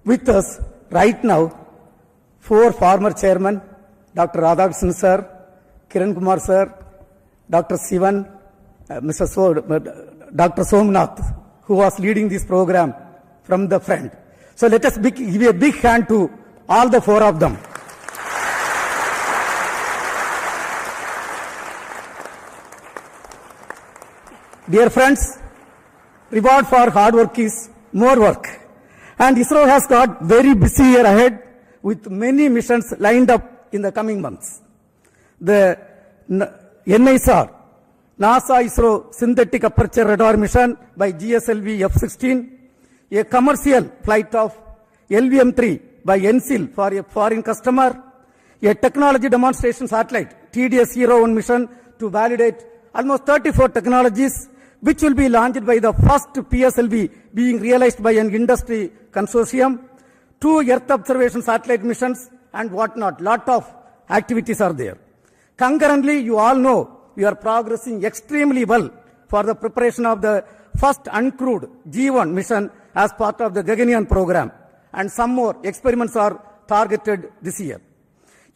With us right now, 4 former chairmen, Dr. Radhakrishnan sir, Kiran Kumar sir, Dr. Sivan, Dr. Somnath, who was leading this program from the front. So let us give a big hand to all the 4 of them. Dear friends, reward for hard work is more work. And ISRO has got very busy year ahead with many missions lined up in the coming months. The NISR, NASA ISRO Synthetic Aperture Radar mission by GSLV F-16, a commercial flight of LVM-3 by NCIL for a foreign customer, a technology demonstration satellite TDS-01 mission to validate almost 34 technologies, which will be launched by the first PSLV being realized by an industry consortium, 2 Earth observation satellite missions, and whatnot. Lot of activities are there. Concurrently, you all know we are progressing extremely well for the preparation of the first uncrewed G1 mission as part of the Gaganyaan program, and some more experiments are targeted this year.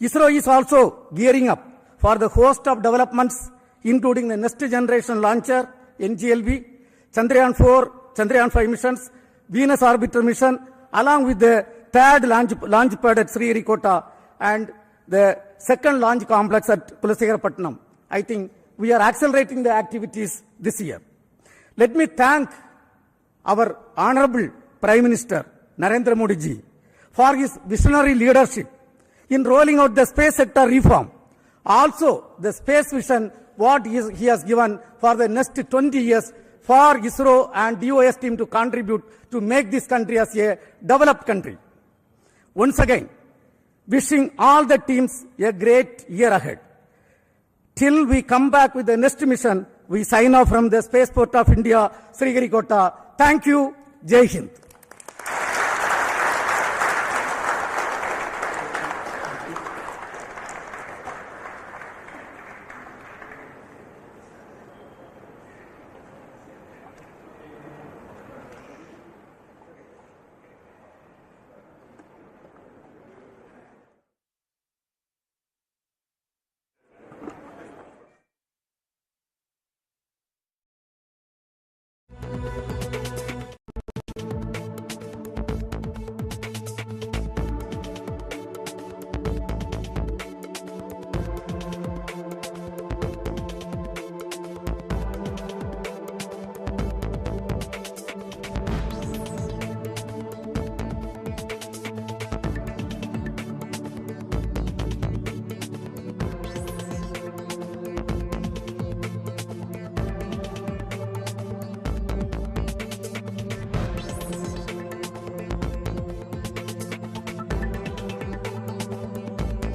ISRO is also gearing up for the host of developments, including the next generation launcher, NGLV, Chandrayaan 4, Chandrayaan 5 missions, Venus orbiter mission, along with the third launch pad at Sriharikota and the second launch complex at Kulasegarapatnam. I think we are accelerating the activities this year. Let me thank our Honorable Prime Minister Narendra Modi ji for his visionary leadership in rolling out the space sector reform. Also, the space vision, what he has given for the next 20 years for ISRO and DOS team to contribute to make this country as a developed country. Once again, wishing all the teams a great year ahead. Till we come back with the next mission, we sign off from the Spaceport of India, Sriharikota. Thank you. Jai Hind.